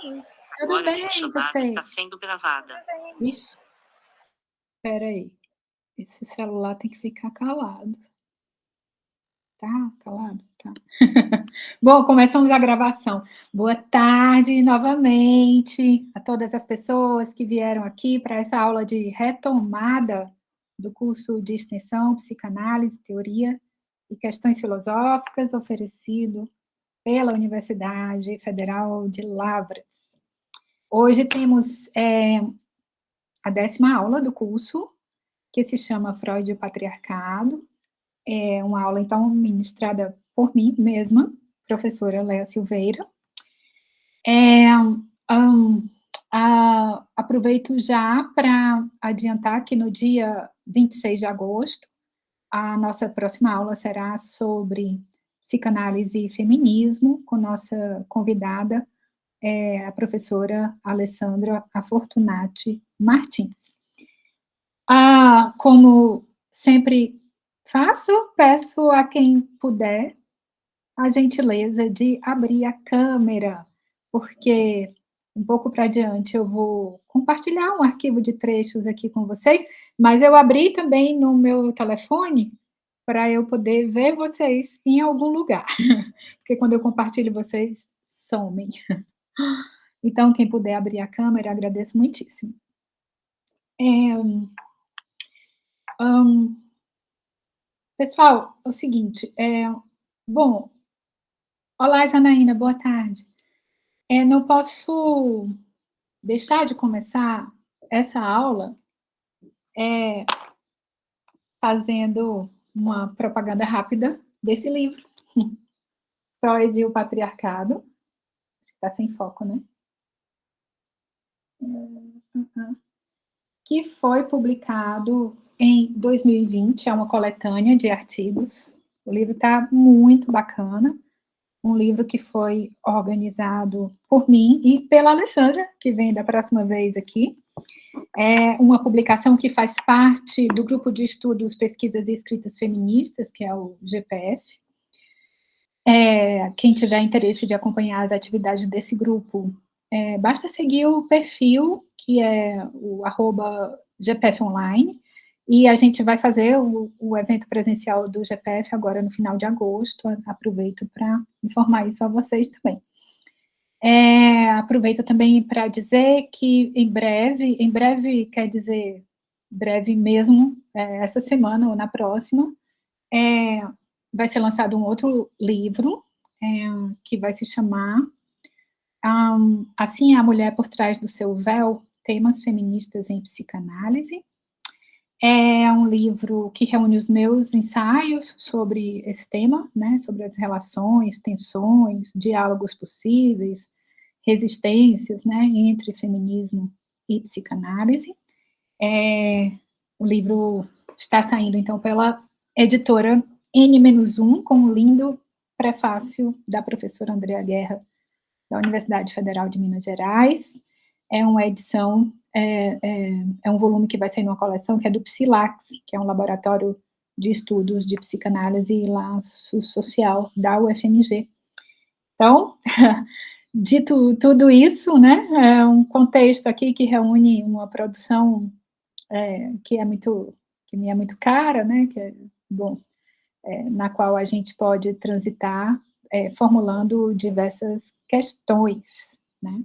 Tudo Agora bem, esta chamada você? está sendo gravada. Ixi, espera aí. Esse celular tem que ficar calado. Tá calado? Tá. Bom, começamos a gravação. Boa tarde novamente a todas as pessoas que vieram aqui para essa aula de retomada do curso de extensão, psicanálise, teoria e questões filosóficas, oferecido pela Universidade Federal de Lavras. Hoje temos a 10ª aula do curso, que se chama Freud e o Patriarcado. É uma aula, então, ministrada por mim mesma, professora Léa Silveira. Aproveito já para adiantar que no dia 26 de agosto, a nossa próxima aula será sobre psicanálise e feminismo, com nossa convidada, a professora Alessandra Fortunati Martins. Como sempre faço, peço a quem puder a gentileza de abrir a câmera, porque um pouco para adiante eu vou compartilhar um arquivo de trechos aqui com vocês, mas eu abri também no meu telefone para eu poder ver vocês em algum lugar, porque quando eu compartilho vocês somem. Então, quem puder abrir a câmera, agradeço muitíssimo. Pessoal, é o seguinte, bom, olá, Janaína, boa tarde. Não posso deixar de começar essa aula fazendo uma propaganda rápida desse livro, Freud e o Patriarcado. Acho que está sem foco, né? Que foi publicado em 2020, é uma coletânea de artigos. O livro está muito bacana. Um livro que foi organizado por mim e pela Alessandra, que vem da próxima vez aqui. É uma publicação que faz parte do grupo de estudos, pesquisas e escritas feministas, que é o GPF. Quem tiver interesse de acompanhar as atividades desse grupo, basta seguir o perfil, que é o @GPF Online, e a gente vai fazer o evento presencial do GPF agora no final de agosto. Aproveito para informar isso a vocês também. Aproveito também para dizer que em breve quer dizer breve mesmo, essa semana ou na próxima, vai ser lançado um outro livro, que vai se chamar Assim é a Mulher por Trás do Seu Véu, Temas Feministas em Psicanálise. É um livro que reúne os meus ensaios sobre esse tema, né, sobre as relações, tensões, diálogos possíveis, resistências, né, entre feminismo e psicanálise. O livro está saindo, então, pela editora N-1, com um lindo prefácio da professora Andrea Guerra, da Universidade Federal de Minas Gerais. É uma edição, é um volume que vai sair numa coleção que é do Psilax, que é um laboratório de estudos de psicanálise e laço social da UFMG. Então, dito tudo isso, né, é um contexto aqui que reúne uma produção que me é muito cara, né, que é, bom, na qual a gente pode transitar formulando diversas questões, né.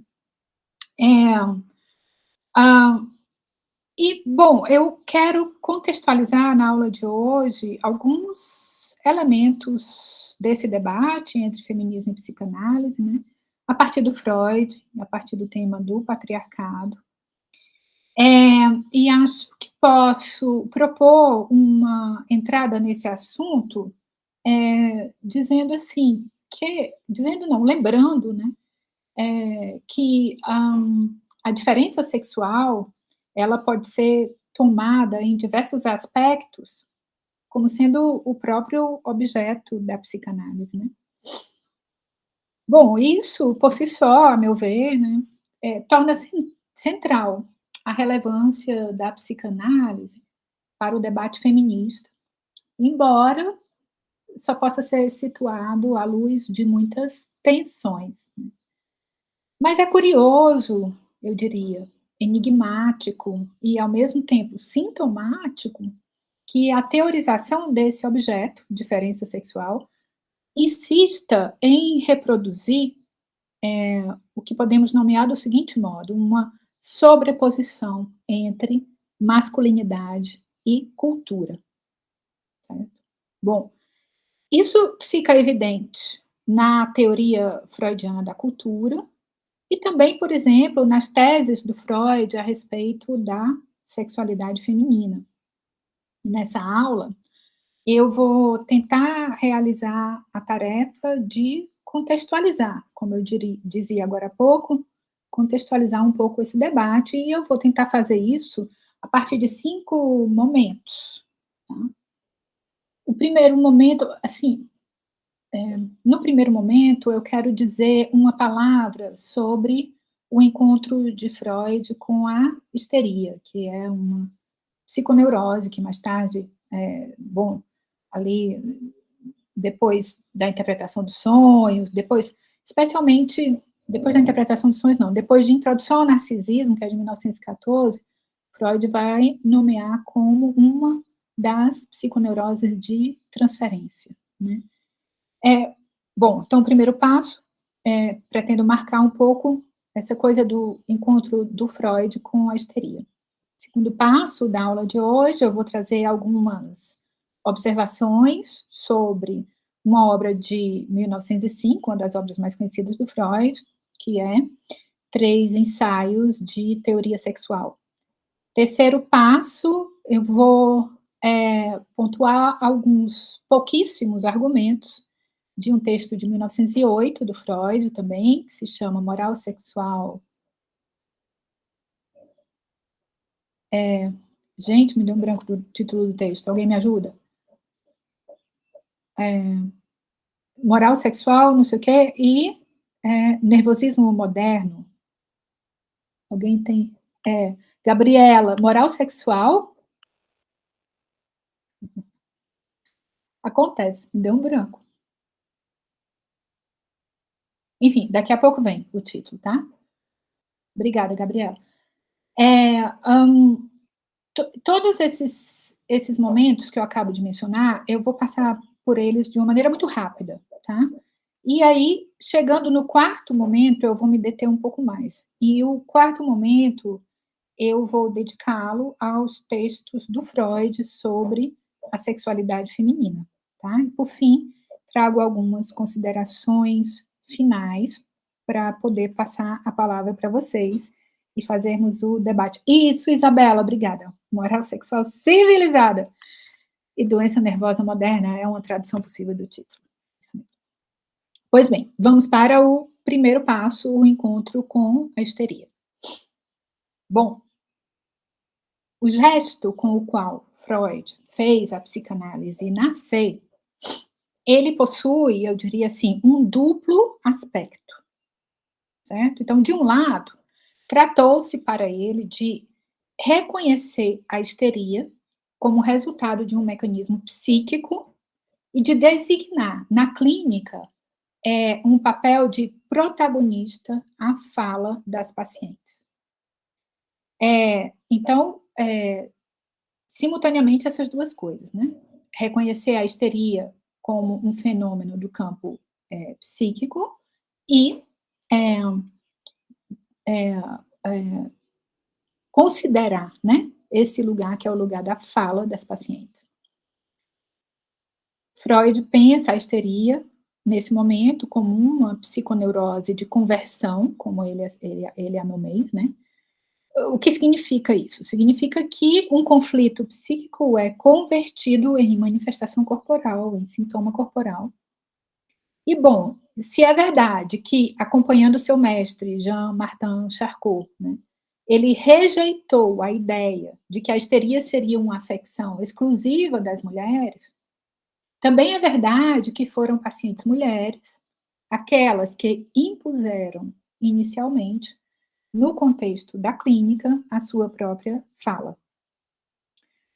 Bom, eu quero contextualizar na aula de hoje alguns elementos desse debate entre feminismo e psicanálise, né, a partir do Freud, a partir do tema do patriarcado. E acho que posso propor uma entrada nesse assunto, dizendo assim, dizendo não, lembrando, né, que a diferença sexual, ela pode ser tomada em diversos aspectos como sendo o próprio objeto da psicanálise, né. Bom, isso por si só, a meu ver, né, torna-se central a relevância da psicanálise para o debate feminista, embora só possa ser situado à luz de muitas tensões. Mas é curioso, eu diria, enigmático e, ao mesmo tempo, sintomático, que a teorização desse objeto, diferença sexual, insista em reproduzir o que podemos nomear do seguinte modo: uma sobreposição entre masculinidade e cultura, certo? Bom, isso fica evidente na teoria freudiana da cultura e também, por exemplo, nas teses do Freud a respeito da sexualidade feminina. Nessa aula, eu vou tentar realizar a tarefa de contextualizar, como eu dizia agora há pouco, contextualizar um pouco esse debate, e eu vou tentar fazer isso a partir de 5 momentos, tá. O primeiro momento, assim, no primeiro momento, eu quero dizer uma palavra sobre o encontro de Freud com a histeria, que é uma psiconeurose que mais tarde, bom, ali depois da interpretação dos sonhos, depois, especialmente depois da interpretação dos sonhos, não, depois de Introdução ao Narcisismo, que é de 1914, Freud vai nomear como uma das psiconeuroses de transferência, né. É, bom, então o primeiro passo, pretendo marcar um pouco essa coisa do encontro do Freud com a histeria. Segundo passo da aula de hoje, eu vou trazer algumas observações sobre uma obra de 1905, uma das obras mais conhecidas do Freud, que é Três Ensaios de Teoria Sexual. Terceiro passo, eu vou pontuar alguns pouquíssimos argumentos de um texto de 1908 do Freud também, que se chama Moral Sexual. Gente, me deu um branco do título do texto, alguém me ajuda? Moral sexual, não sei o quê, e nervosismo moderno. Alguém tem? Gabriela, moral sexual? Acontece, me deu um branco. Enfim, daqui a pouco vem o título, tá? Obrigada, Gabriela. É, todos esses momentos que eu acabo de mencionar, eu vou passar por eles de uma maneira muito rápida, tá? E aí, chegando no quarto momento, eu vou me deter um pouco mais. E o quarto momento, eu vou dedicá-lo aos textos do Freud sobre a sexualidade feminina, tá? E, por fim, trago algumas considerações finais para poder passar a palavra para vocês e fazermos o debate. Isso, Isabela, obrigada. Moral sexual civilizada e doença nervosa moderna é uma tradução possível do título. Pois bem, vamos para o primeiro passo, o encontro com a histeria. Bom, o gesto com o qual Freud fez a psicanálise nascer, ele possui, eu diria assim, um duplo aspecto, certo? Então, de um lado, tratou-se para ele de reconhecer a histeria como resultado de um mecanismo psíquico e de designar na clínica um papel de protagonista à fala das pacientes. Então, simultaneamente essas duas coisas, né? Reconhecer a histeria como um fenômeno do campo psíquico e é, é, é, considerar, né, esse lugar que é o lugar da fala das pacientes. Freud pensa a histeria nesse momento como uma psiconeurose de conversão, como ele a nomeia, né? O que significa isso? Significa que um conflito psíquico é convertido em manifestação corporal, em sintoma corporal. E, bom, se é verdade que, acompanhando seu mestre, Jean-Martin Charcot, né, ele rejeitou a ideia de que a histeria seria uma afecção exclusiva das mulheres, também é verdade que foram pacientes mulheres, aquelas que impuseram inicialmente no contexto da clínica, a sua própria fala.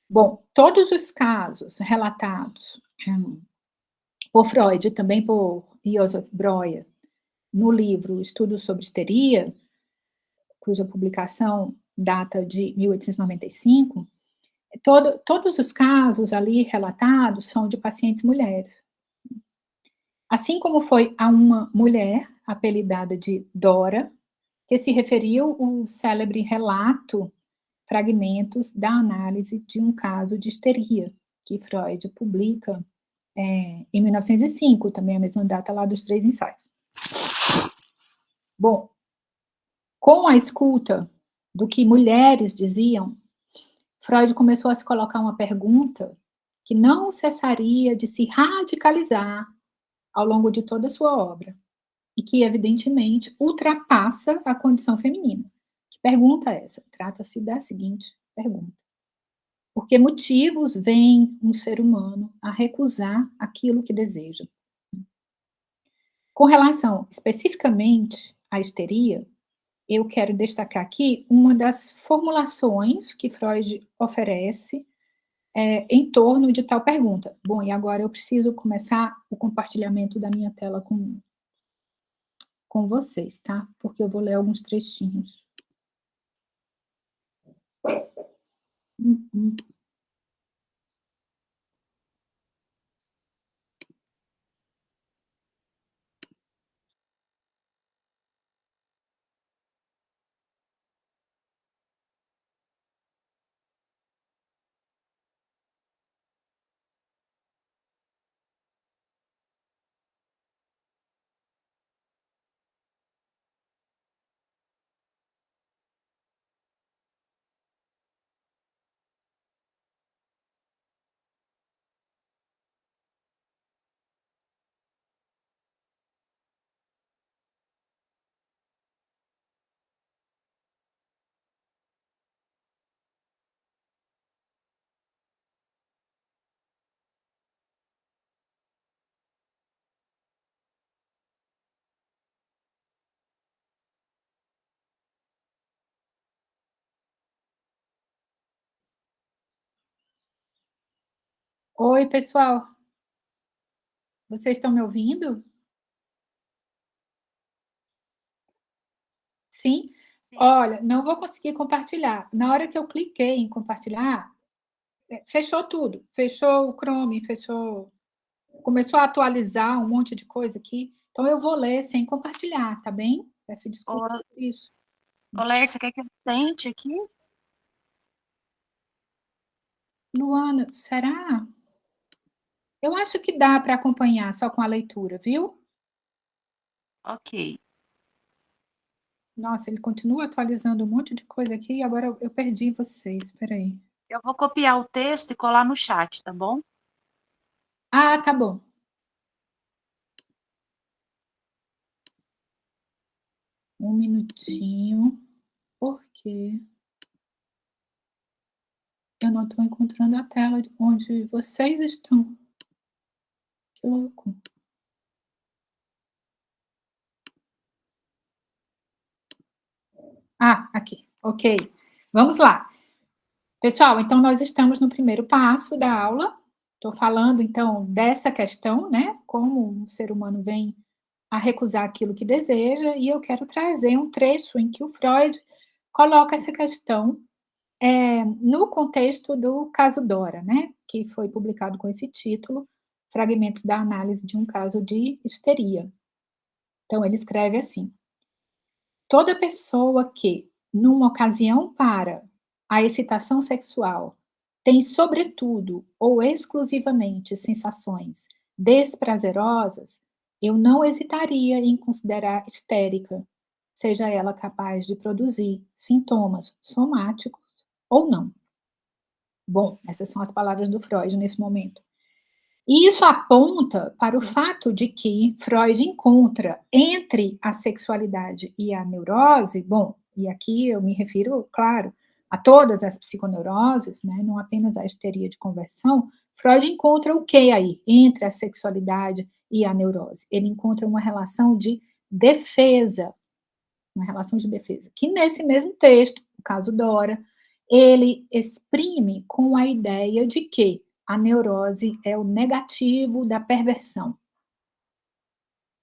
Bom, todos os casos relatados por Freud e também por Joseph Breuer no livro Estudos sobre Histeria, cuja publicação data de 1895, todos os casos ali relatados são de pacientes mulheres. Assim como foi a uma mulher, apelidada de Dora, que se referiu o célebre relato Fragmentos da análise de um caso de histeria, que Freud publica em 1905, também a mesma data lá dos 3 ensaios. Bom, com a escuta do que mulheres diziam, Freud começou a se colocar uma pergunta que não cessaria de se radicalizar ao longo de toda a sua obra, e que, evidentemente, ultrapassa a condição feminina. Que pergunta é essa? Trata-se da seguinte pergunta: por que motivos vem um ser humano a recusar aquilo que deseja? Com relação especificamente à histeria, eu quero destacar aqui uma das formulações que Freud oferece em torno de tal pergunta. Bom, e agora eu preciso começar o compartilhamento da minha tela com vocês, tá? Porque eu vou ler alguns trechinhos. Uhum. Oi, pessoal. Vocês estão me ouvindo? Sim? Sim. Olha, não vou conseguir compartilhar. Na hora que eu cliquei em compartilhar, fechou tudo. Fechou o Chrome, fechou, começou a atualizar um monte de coisa aqui. Então eu vou ler sem compartilhar, tá bem? Peço desculpa Ô, por isso. Leia, você quer que eu tente aqui? Luana, será? Eu acho que dá para acompanhar só com a leitura, viu? Ok. Nossa, ele continua atualizando um monte de coisa aqui e agora eu perdi vocês. Espera aí. Eu vou copiar o texto e colar no chat, tá bom? Ah, tá bom. Um minutinho. Por quê? Eu não estou encontrando a tela de onde vocês estão. Que louco. Ah, aqui. Ok. Vamos lá. Pessoal, então nós estamos no primeiro passo da aula. Estou falando, então, dessa questão, né? Como o ser humano vem a recusar aquilo que deseja, e eu quero trazer um trecho em que o Freud coloca essa questão no contexto do caso Dora, né? Que foi publicado com esse título, Fragmentos da Análise de um Caso de Histeria. Então, ele escreve assim: toda pessoa que, numa ocasião para a excitação sexual, tem sobretudo ou exclusivamente sensações desprazerosas, eu não hesitaria em considerar histérica, seja ela capaz de produzir sintomas somáticos ou não. Bom, essas são as palavras do Freud nesse momento. E isso aponta para o fato de que Freud encontra entre a sexualidade e a neurose, bom, e aqui eu me refiro, claro, a todas as psiconeuroses, né, não apenas a histeria de conversão. Freud encontra o que aí entre a sexualidade e a neurose? Ele encontra uma relação de defesa, que nesse mesmo texto, o caso Dora, ele exprime com a ideia de que a neurose é o negativo da perversão.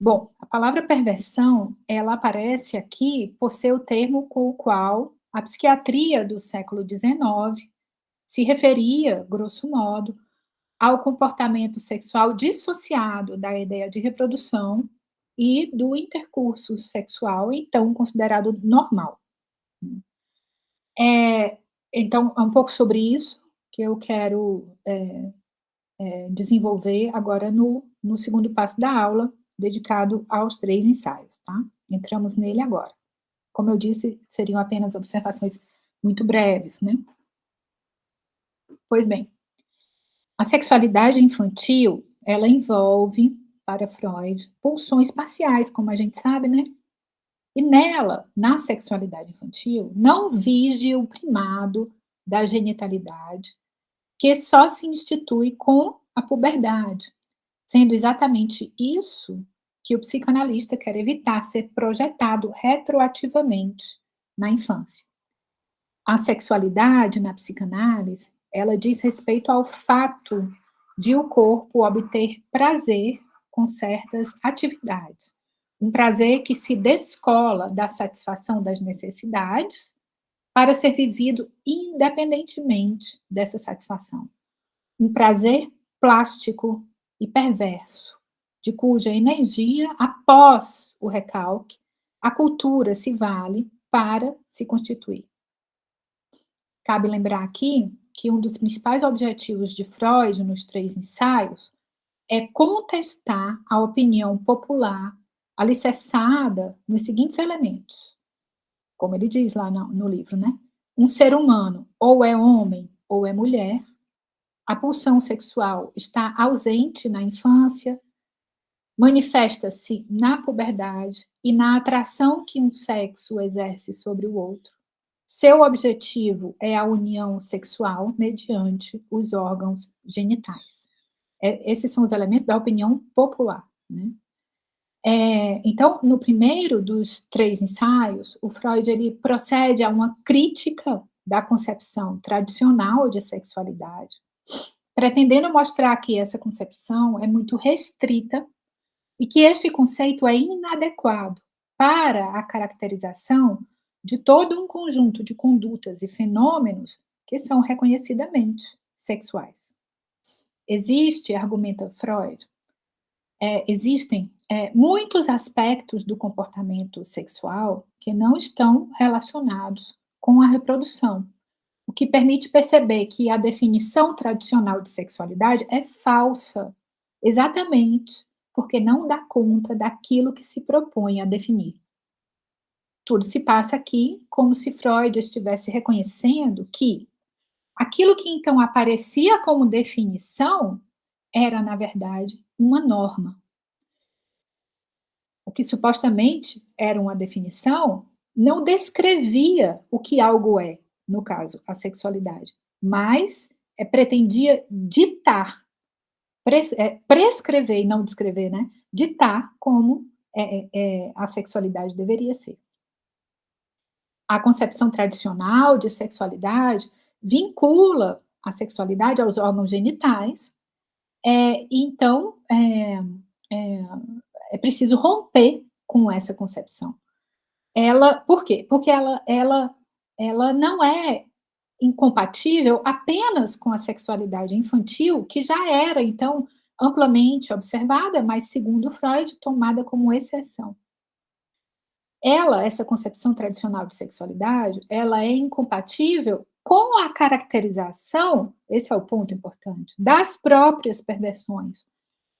Bom, a palavra perversão, ela aparece aqui por ser o termo com o qual a psiquiatria do século XIX se referia, grosso modo, ao comportamento sexual dissociado da ideia de reprodução e do intercurso sexual, então considerado normal. É, então, é um pouco sobre isso que eu quero desenvolver agora no segundo passo da aula, dedicado aos 3 ensaios, tá? Entramos nele agora. Como eu disse, seriam apenas observações muito breves, né? Pois bem, a sexualidade infantil, ela envolve, para Freud, pulsões parciais, como a gente sabe, né? E nela, na sexualidade infantil, não vige o primado da genitalidade, que só se institui com a puberdade, sendo exatamente isso que o psicanalista quer evitar ser projetado retroativamente na infância. A sexualidade na psicanálise, ela diz respeito ao fato de o corpo obter prazer com certas atividades. Um prazer que se descola da satisfação das necessidades para ser vivido independentemente dessa satisfação. Um prazer plástico e perverso, de cuja energia, após o recalque, a cultura se vale para se constituir. Cabe lembrar aqui que um dos principais objetivos de Freud nos 3 ensaios é contestar a opinião popular alicerçada nos seguintes elementos, como ele diz lá no livro, né? Um ser humano ou é homem ou é mulher, a pulsão sexual está ausente na infância, manifesta-se na puberdade e na atração que um sexo exerce sobre o outro. Seu objetivo é a união sexual mediante os órgãos genitais. Esses são os elementos da opinião popular, né? Então, no primeiro dos 3 ensaios, o Freud ele procede a uma crítica da concepção tradicional de sexualidade, pretendendo mostrar que essa concepção é muito restrita e que este conceito é inadequado para a caracterização de todo um conjunto de condutas e fenômenos que são reconhecidamente sexuais. Existe, argumenta Freud, existem muitos aspectos do comportamento sexual que não estão relacionados com a reprodução, o que permite perceber que a definição tradicional de sexualidade é falsa, exatamente porque não dá conta daquilo que se propõe a definir. Tudo se passa aqui como se Freud estivesse reconhecendo que aquilo que então aparecia como definição era, na verdade, uma norma. O que supostamente era uma definição não descrevia o que algo é, no caso, a sexualidade, mas pretendia ditar, prescrever e não descrever, né? Ditar como a sexualidade deveria ser. A concepção tradicional de sexualidade vincula a sexualidade aos órgãos genitais, então é preciso romper com essa concepção. Por quê? Porque ela não é incompatível apenas com a sexualidade infantil, que já era, então, amplamente observada, mas, segundo Freud, tomada como exceção. Essa concepção tradicional de sexualidade, ela é incompatível com a caracterização, esse é o ponto importante, das próprias perversões,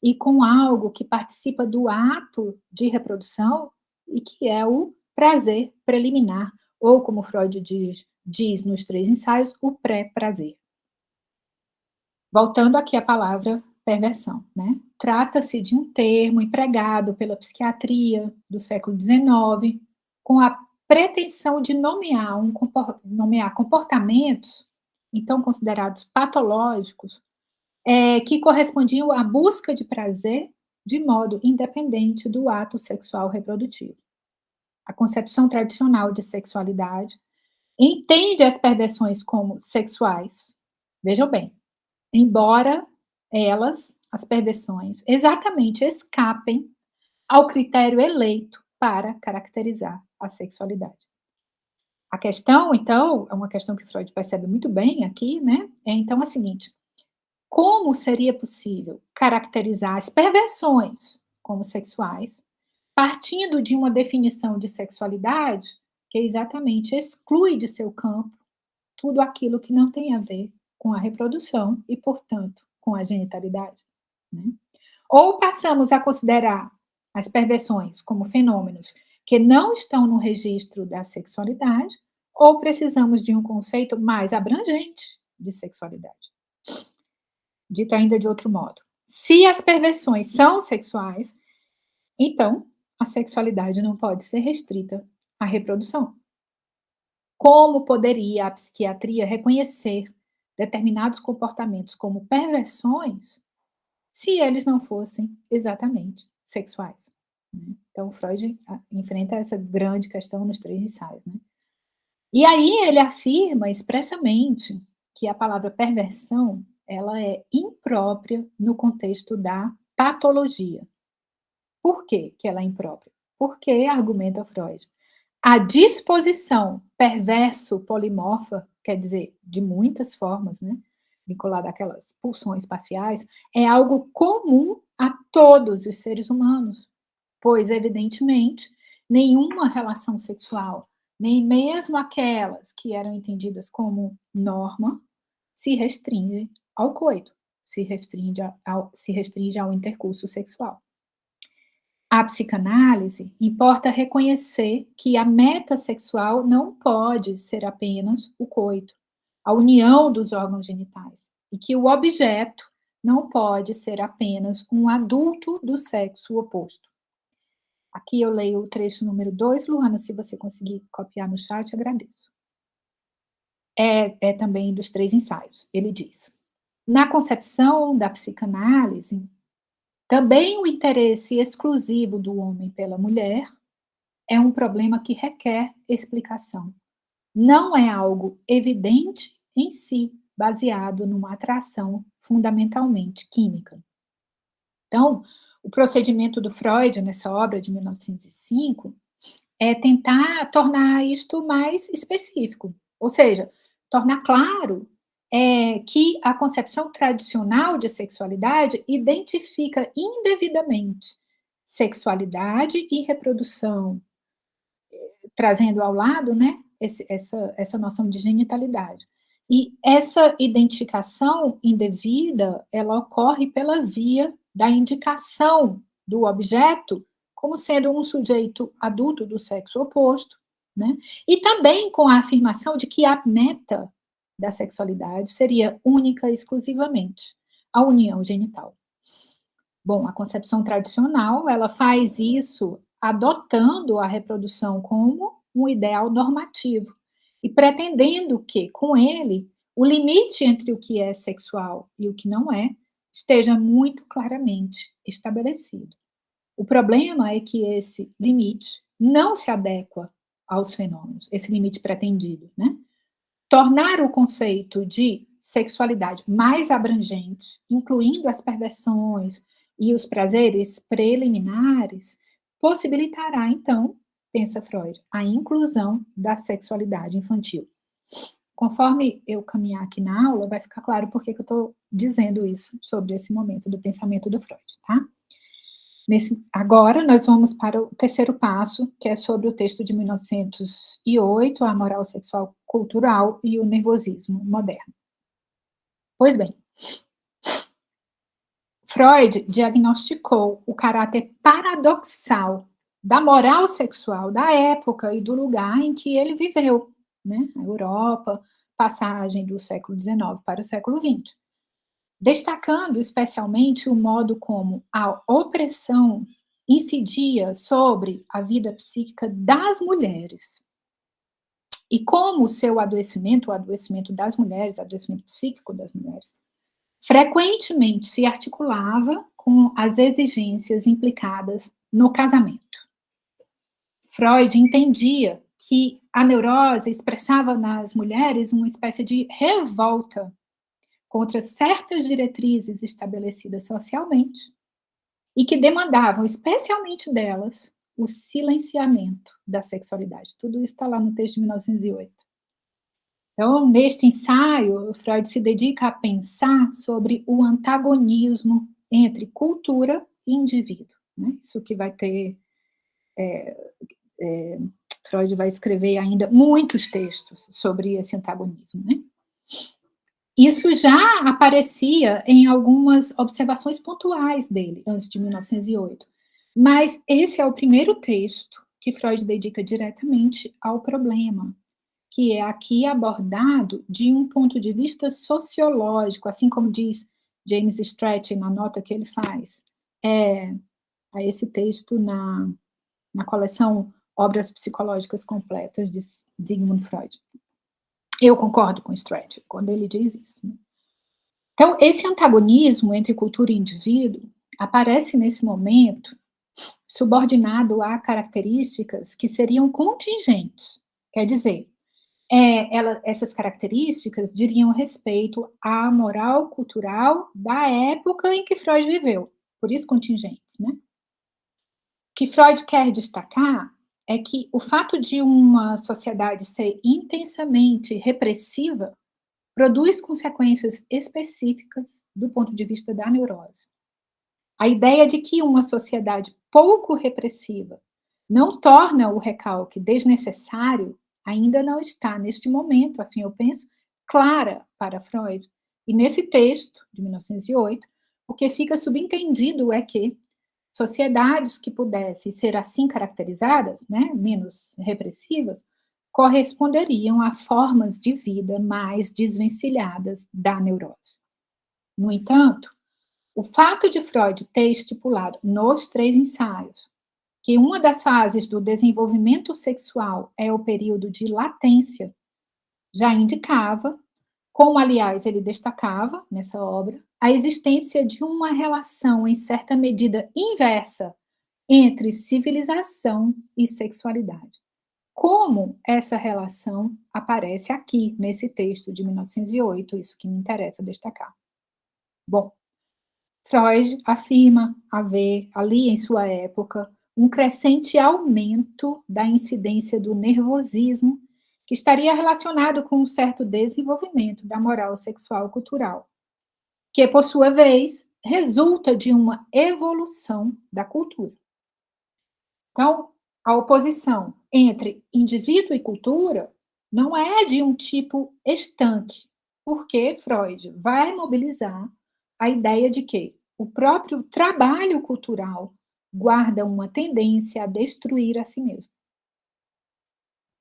e com algo que participa do ato de reprodução e que é o prazer preliminar, ou como Freud diz nos 3 ensaios, o pré-prazer. Voltando aqui à palavra perversão, né? Trata-se de um termo empregado pela psiquiatria do século XIX, com a pretensão de nomear comportamentos, então considerados patológicos, que correspondiam à busca de prazer de modo independente do ato sexual reprodutivo. A concepção tradicional de sexualidade entende as perversões como sexuais. Vejam bem, embora elas, as perversões, exatamente escapem ao critério eleito para caracterizar a sexualidade. A questão, então, é uma questão que Freud percebe muito bem aqui, né? É então a seguinte: como seria possível caracterizar as perversões como sexuais, partindo de uma definição de sexualidade que exatamente exclui de seu campo tudo aquilo que não tem a ver com a reprodução e, portanto, com a genitalidade, né? Ou passamos a considerar as perversões como fenômenos que não estão no registro da sexualidade, ou precisamos de um conceito mais abrangente de sexualidade. Dito ainda de outro modo, se as perversões são sexuais, então a sexualidade não pode ser restrita à reprodução. Como poderia a psiquiatria reconhecer determinados comportamentos como perversões se eles não fossem exatamente sexuais, né? Então, Freud enfrenta essa grande questão nos 3 ensaios, né? E aí ele afirma expressamente que a palavra perversão, ela é imprópria no contexto da patologia. Por que que ela é imprópria? Porque, argumenta Freud, a disposição perverso-polimorfa, quer dizer, de muitas formas, né, vinculada àquelas pulsões parciais, é algo comum a todos os seres humanos, pois, evidentemente, nenhuma relação sexual, nem mesmo aquelas que eram entendidas como norma, se restringe ao coito, se restringe ao intercurso sexual. A psicanálise importa reconhecer que a meta sexual não pode ser apenas o coito, a união dos órgãos genitais, e que o objeto não pode ser apenas um adulto do sexo oposto. Aqui eu leio o trecho número 2, Luana, se você conseguir copiar no chat, agradeço. É também dos 3 ensaios. Ele diz: na concepção da psicanálise, também o interesse exclusivo do homem pela mulher é um problema que requer explicação. Não é algo evidente em si, baseado numa atração fundamentalmente química. Então, o procedimento do Freud, nessa obra de 1905, é tentar tornar isto mais específico, ou seja, tornar claro que a concepção tradicional de sexualidade identifica indevidamente sexualidade e reprodução, trazendo ao lado, né, essa noção de genitalidade. E essa identificação indevida, ela ocorre pela via da indicação do objeto como sendo um sujeito adulto do sexo oposto, né? E também com a afirmação de que a meta da sexualidade seria única e exclusivamente a união genital. Bom, a concepção tradicional, ela faz isso adotando a reprodução como um ideal normativo e pretendendo que, com ele, o limite entre o que é sexual e o que não é esteja muito claramente estabelecido. O problema é que esse limite não se adequa aos fenômenos, esse limite pretendido, né? Tornar o conceito de sexualidade mais abrangente, incluindo as perversões e os prazeres preliminares, possibilitará, então, pensa Freud, a inclusão da sexualidade infantil. Conforme eu caminhar aqui na aula, vai ficar claro por que eu estou dizendo isso sobre esse momento do pensamento do Freud, tá? Agora, nós vamos para o terceiro passo, que é sobre o texto de 1908, A Moral Sexual Cultural e o Nervosismo Moderno. Pois bem, Freud diagnosticou o caráter paradoxal da moral sexual da época e do lugar em que ele viveu, né? A Europa, passagem do século XIX para o século XX, destacando especialmente o modo como a opressão incidia sobre a vida psíquica das mulheres. E como o seu adoecimento, o adoecimento das mulheres, o adoecimento psíquico das mulheres, frequentemente se articulava com as exigências implicadas no casamento. Freud entendia que a neurose expressava nas mulheres uma espécie de revolta contra certas diretrizes estabelecidas socialmente e que demandavam, especialmente delas, o silenciamento da sexualidade. Tudo isso está lá no texto de 1908. Então, neste ensaio, Freud se dedica a pensar sobre o antagonismo entre cultura e indivíduo, né? Isso que vai ter, Freud vai escrever ainda muitos textos sobre esse antagonismo, né? Isso já aparecia em algumas observações pontuais dele, antes de 1908. Mas esse é o primeiro texto que Freud dedica diretamente ao problema, que é aqui abordado de um ponto de vista sociológico, assim como diz James Stratton na nota que ele faz a esse texto na coleção Obras Psicológicas Completas de Sigmund Freud. Eu concordo com Stratton quando ele diz isso, né? Então, esse antagonismo entre cultura e indivíduo aparece nesse momento subordinado a características que seriam contingentes. Quer dizer, essas características diriam respeito à moral cultural da época em que Freud viveu, por isso contingentes, né? O que Freud quer destacar é que o fato de uma sociedade ser intensamente repressiva produz consequências específicas do ponto de vista da neurose. A ideia de que uma sociedade pouco repressiva não torna o recalque desnecessário ainda não está, neste momento, assim eu penso, clara para Freud. E nesse texto, de 1908, o que fica subentendido é que sociedades que pudessem ser assim caracterizadas, né, menos repressivas, corresponderiam a formas de vida mais desvencilhadas da neurose. No entanto, o fato de Freud ter estipulado nos 3 ensaios que uma das fases do desenvolvimento sexual é o período de latência, já indicava, como aliás ele destacava nessa obra, a existência de uma relação em certa medida inversa entre civilização e sexualidade. Como essa relação aparece aqui, nesse texto de 1908, isso que me interessa destacar. Bom, Freud afirma haver, ali em sua época, um crescente aumento da incidência do nervosismo, que estaria relacionado com um certo desenvolvimento da moral sexual cultural, que, por sua vez, resulta de uma evolução da cultura. Então, a oposição entre indivíduo e cultura não é de um tipo estanque, porque Freud vai mobilizar a ideia de que o próprio trabalho cultural guarda uma tendência a destruir a si mesmo.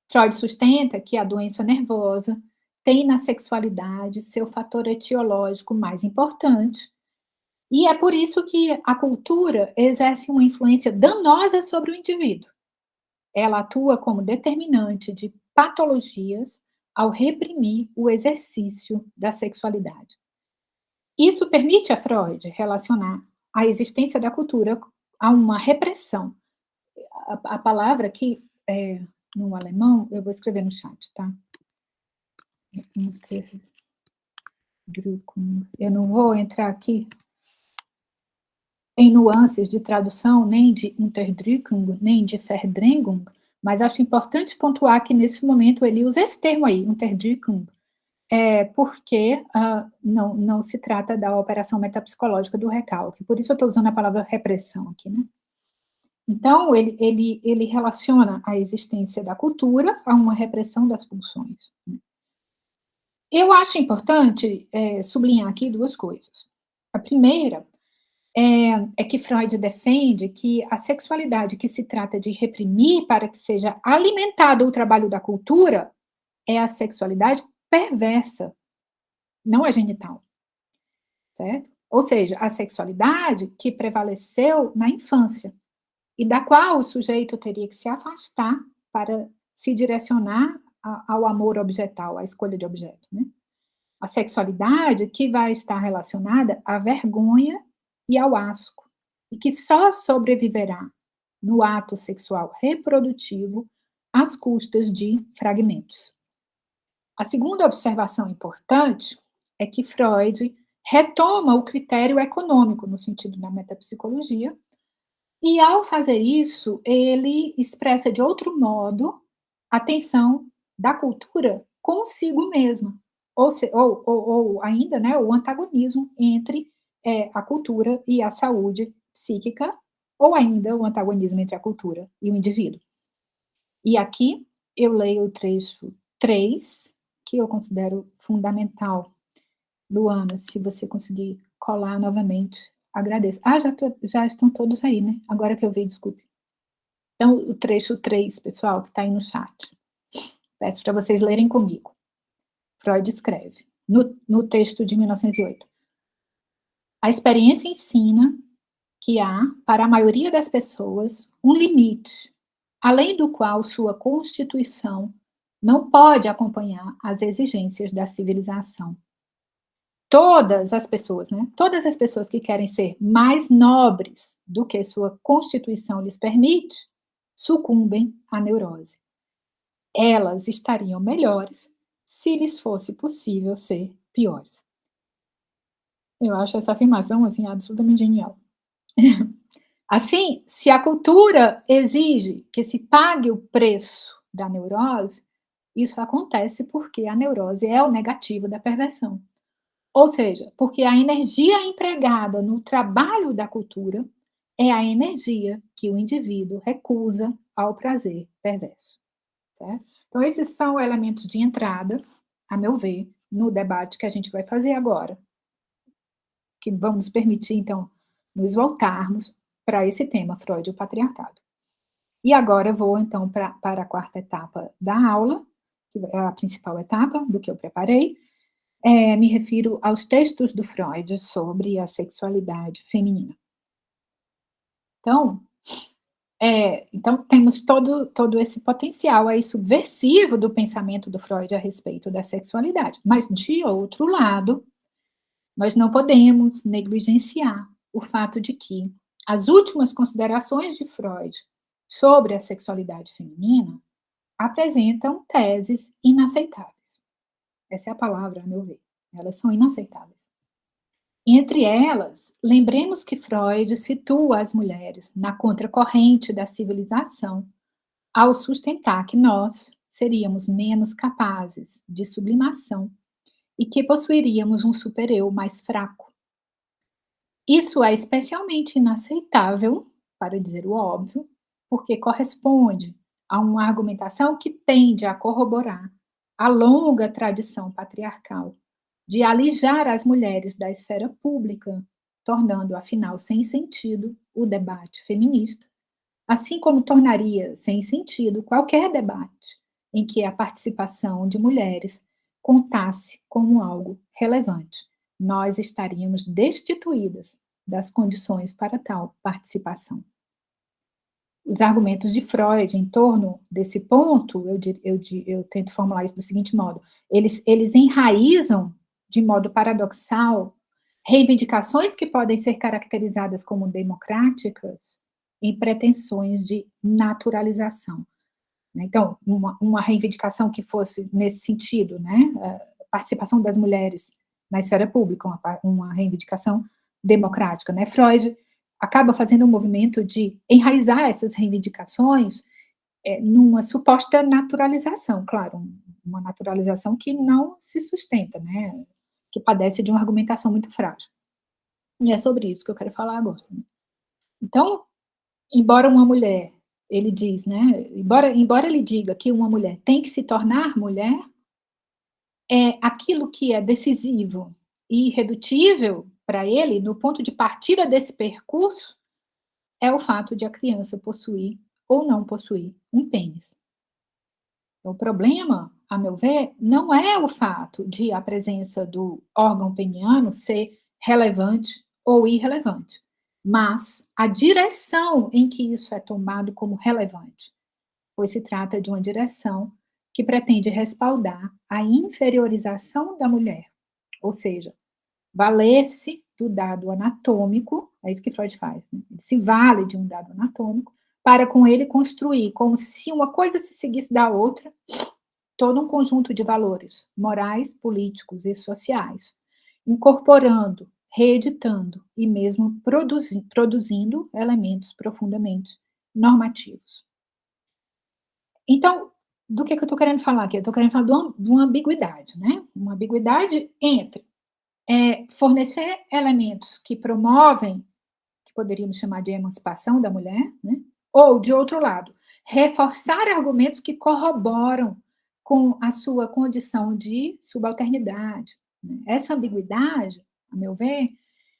Freud sustenta que a doença nervosa tem na sexualidade seu fator etiológico mais importante, e é por isso que a cultura exerce uma influência danosa sobre o indivíduo. Ela atua como determinante de patologias ao reprimir o exercício da sexualidade. Isso permite a Freud relacionar a existência da cultura a uma repressão. A palavra aqui, no alemão, eu vou escrever no chat, tá? Eu não vou entrar aqui em nuances de tradução, nem de Unterdrückung, nem de Verdrängung, mas acho importante pontuar que, nesse momento, ele usa esse termo aí, Unterdrückung, porque não se trata da operação metapsicológica do recalque. Por isso eu estou usando a palavra repressão aqui, né? Então, ele relaciona a existência da cultura a uma repressão das pulsões. Eu acho importante sublinhar aqui 2 coisas. A primeira é que Freud defende que a sexualidade que se trata de reprimir para que seja alimentado o trabalho da cultura é a sexualidade perversa, não a genital, certo? Ou seja, a sexualidade que prevaleceu na infância e da qual o sujeito teria que se afastar para se direcionar ao amor objetal, à escolha de objeto, né? A sexualidade que vai estar relacionada à vergonha e ao asco, e que só sobreviverá no ato sexual reprodutivo às custas de fragmentos. A segunda observação importante é que Freud retoma o critério econômico, no sentido da metapsicologia, e ao fazer isso, ele expressa de outro modo a tensão da cultura consigo mesma, ou ainda, né, o antagonismo entre a cultura e a saúde psíquica, ou ainda o antagonismo entre a cultura e o indivíduo. E aqui eu leio o trecho 3, que eu considero fundamental. Luana, se você conseguir colar novamente, agradeço. Ah, já estão todos aí, né? Agora que eu vi, desculpe. Então, o trecho 3, pessoal, que está aí no chat. Peço para vocês lerem comigo. Freud escreve, no texto de 1908. A experiência ensina que há, para a maioria das pessoas, um limite, além do qual sua constituição não pode acompanhar as exigências da civilização. Todas as pessoas, né? Todas as pessoas que querem ser mais nobres do que sua constituição lhes permite, sucumbem à neurose. Elas estariam melhores se lhes fosse possível ser piores. Eu acho essa afirmação, assim, absolutamente genial. Assim, se a cultura exige que se pague o preço da neurose, isso acontece porque a neurose é o negativo da perversão. Ou seja, porque a energia empregada no trabalho da cultura é a energia que o indivíduo recusa ao prazer perverso. Certo? Então, esses são elementos de entrada, a meu ver, no debate que a gente vai fazer agora, que vamos permitir, então, nos voltarmos para esse tema, Freud e o patriarcado. E agora eu vou, então, para a quarta etapa da aula, que é a principal etapa do que eu preparei. Me refiro aos textos do Freud sobre a sexualidade feminina. Então temos todo esse potencial aí subversivo do pensamento do Freud a respeito da sexualidade. Mas, de outro lado, nós não podemos negligenciar o fato de que as últimas considerações de Freud sobre a sexualidade feminina apresentam teses inaceitáveis. Essa é a palavra, a meu ver. Elas são inaceitáveis. Entre elas, lembremos que Freud situa as mulheres na contracorrente da civilização ao sustentar que nós seríamos menos capazes de sublimação e que possuiríamos um supereu mais fraco. Isso é especialmente inaceitável, para dizer o óbvio, porque corresponde a uma argumentação que tende a corroborar a longa tradição patriarcal de alijar as mulheres da esfera pública, tornando, afinal, sem sentido o debate feminista, assim como tornaria sem sentido qualquer debate em que a participação de mulheres contasse como algo relevante. Nós estaríamos destituídas das condições para tal participação. Os argumentos de Freud em torno desse ponto, eu tento formular isso do seguinte modo: eles enraizam, de modo paradoxal, reivindicações que podem ser caracterizadas como democráticas em pretensões de naturalização. Então, uma reivindicação que fosse nesse sentido, né, a participação das mulheres na esfera pública, uma reivindicação democrática, né? Freud acaba fazendo um movimento de enraizar essas reivindicações numa suposta naturalização, claro, uma naturalização que não se sustenta, né, que padece de uma argumentação muito frágil. E é sobre isso que eu quero falar agora. Então, embora uma mulher, ele diz, né, embora ele diga que uma mulher tem que se tornar mulher, aquilo que é decisivo e irredutível para ele, no ponto de partida desse percurso, é o fato de a criança possuir ou não possuir um pênis. O problema, a meu ver, não é o fato de a presença do órgão peniano ser relevante ou irrelevante, mas a direção em que isso é tomado como relevante, pois se trata de uma direção que pretende respaldar a inferiorização da mulher, ou seja, valer-se do dado anatômico, é isso que Freud faz, né? Ele se vale de um dado anatômico para com ele construir, como se uma coisa se seguisse da outra, todo um conjunto de valores morais, políticos e sociais, incorporando, reeditando e mesmo produzindo elementos profundamente normativos. Então, do que eu estou querendo falar aqui? Eu estou querendo falar de uma ambiguidade, né? Uma ambiguidade entre fornecer elementos que promovem, que poderíamos chamar de emancipação da mulher, né? Ou, de outro lado, reforçar argumentos que corroboram com a sua condição de subalternidade, né? Essa ambiguidade, a meu ver,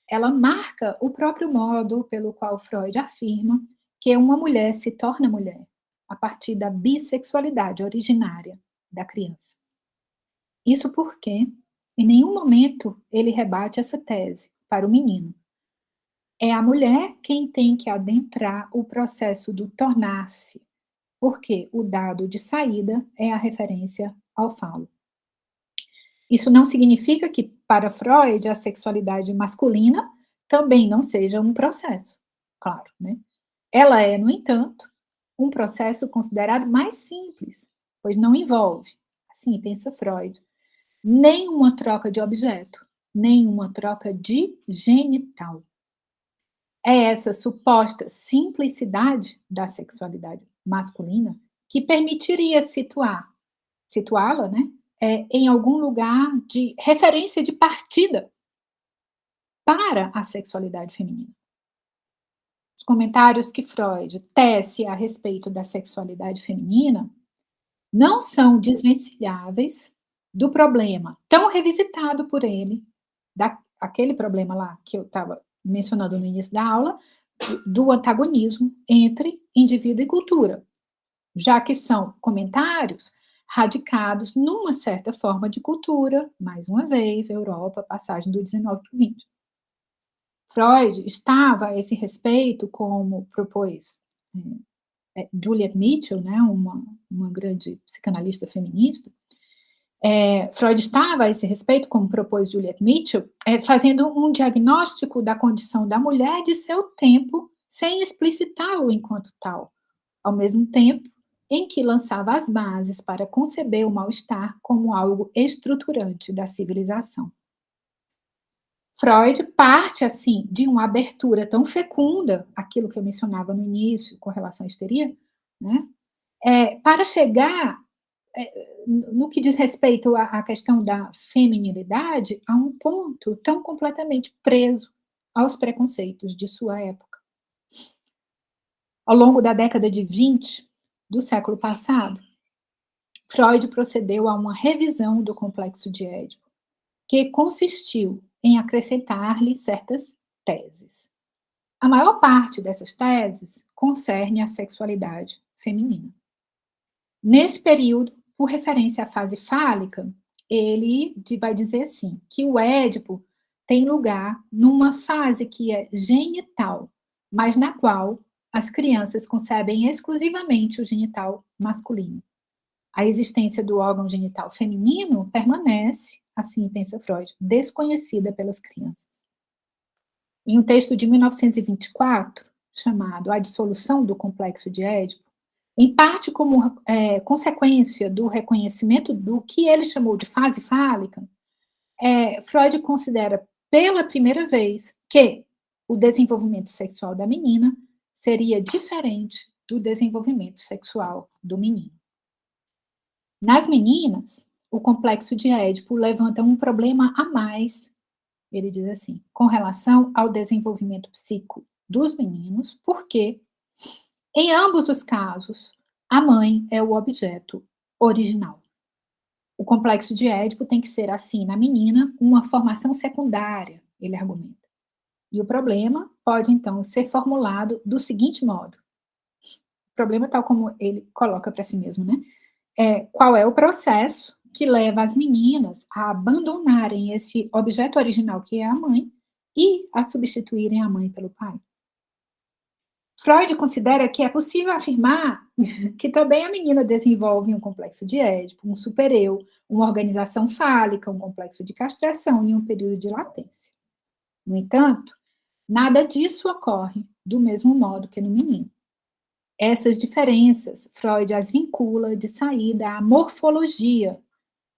ela marca o próprio modo pelo qual Freud afirma que uma mulher se torna mulher a partir da bissexualidade originária da criança. Isso porque, em nenhum momento, ele rebate essa tese para o menino. É a mulher quem tem que adentrar o processo do tornar-se, porque o dado de saída é a referência ao falo. Isso não significa que, para Freud, a sexualidade masculina também não seja um processo, claro, né? Ela é, no entanto, um processo considerado mais simples, pois não envolve, assim pensa Freud, nem uma troca de objeto, nem uma troca de genital. É essa suposta simplicidade da sexualidade masculina que permitiria situá-la, né, em algum lugar de referência de partida para a sexualidade feminina. Os comentários que Freud tece a respeito da sexualidade feminina não são desvencilháveis do problema tão revisitado por ele, aquele problema lá que eu estava mencionando no início da aula, do antagonismo entre indivíduo e cultura, já que são comentários radicados numa certa forma de cultura, mais uma vez, Europa, passagem do 19 para o 20. Freud estava a esse respeito, como propôs Juliet Mitchell, né, uma grande psicanalista feminista, Freud estava a esse respeito, como propôs Juliet Mitchell, fazendo um diagnóstico da condição da mulher de seu tempo, sem explicitá-lo enquanto tal, ao mesmo tempo em que lançava as bases para conceber o mal-estar como algo estruturante da civilização. Freud parte, assim, de uma abertura tão fecunda, aquilo que eu mencionava no início, com relação à histeria, né, para chegar, no que diz respeito à questão da feminilidade, a um ponto tão completamente preso aos preconceitos de sua época. Ao longo da década de 20 do século passado, Freud procedeu a uma revisão do complexo de Édipo, que consistiu em acrescentar-lhe certas teses. A maior parte dessas teses concerne a sexualidade feminina. Nesse período, por referência à fase fálica, ele vai dizer assim, que o Édipo tem lugar numa fase que é genital, mas na qual as crianças concebem exclusivamente o genital masculino. A existência do órgão genital feminino permanece, assim pensa Freud, desconhecida pelas crianças. Em um texto de 1924, chamado A Dissolução do Complexo de Édipo, em parte como consequência do reconhecimento do que ele chamou de fase fálica, Freud considera pela primeira vez que o desenvolvimento sexual da menina seria diferente do desenvolvimento sexual do menino. Nas meninas, o complexo de Édipo levanta um problema a mais, ele diz assim, com relação ao desenvolvimento psíquico dos meninos, porque, em ambos os casos, a mãe é o objeto original. O complexo de Édipo tem que ser, assim, na menina, uma formação secundária, ele argumenta. E o problema pode, então, ser formulado do seguinte modo. O problema, tal como ele coloca para si mesmo, né? Qual é o processo que leva as meninas a abandonarem esse objeto original que é a mãe e a substituírem a mãe pelo pai. Freud considera que é possível afirmar que também a menina desenvolve um complexo de Édipo, um supereu, uma organização fálica, um complexo de castração e um período de latência. No entanto, nada disso ocorre do mesmo modo que no menino. Essas diferenças, Freud as vincula de saída à morfologia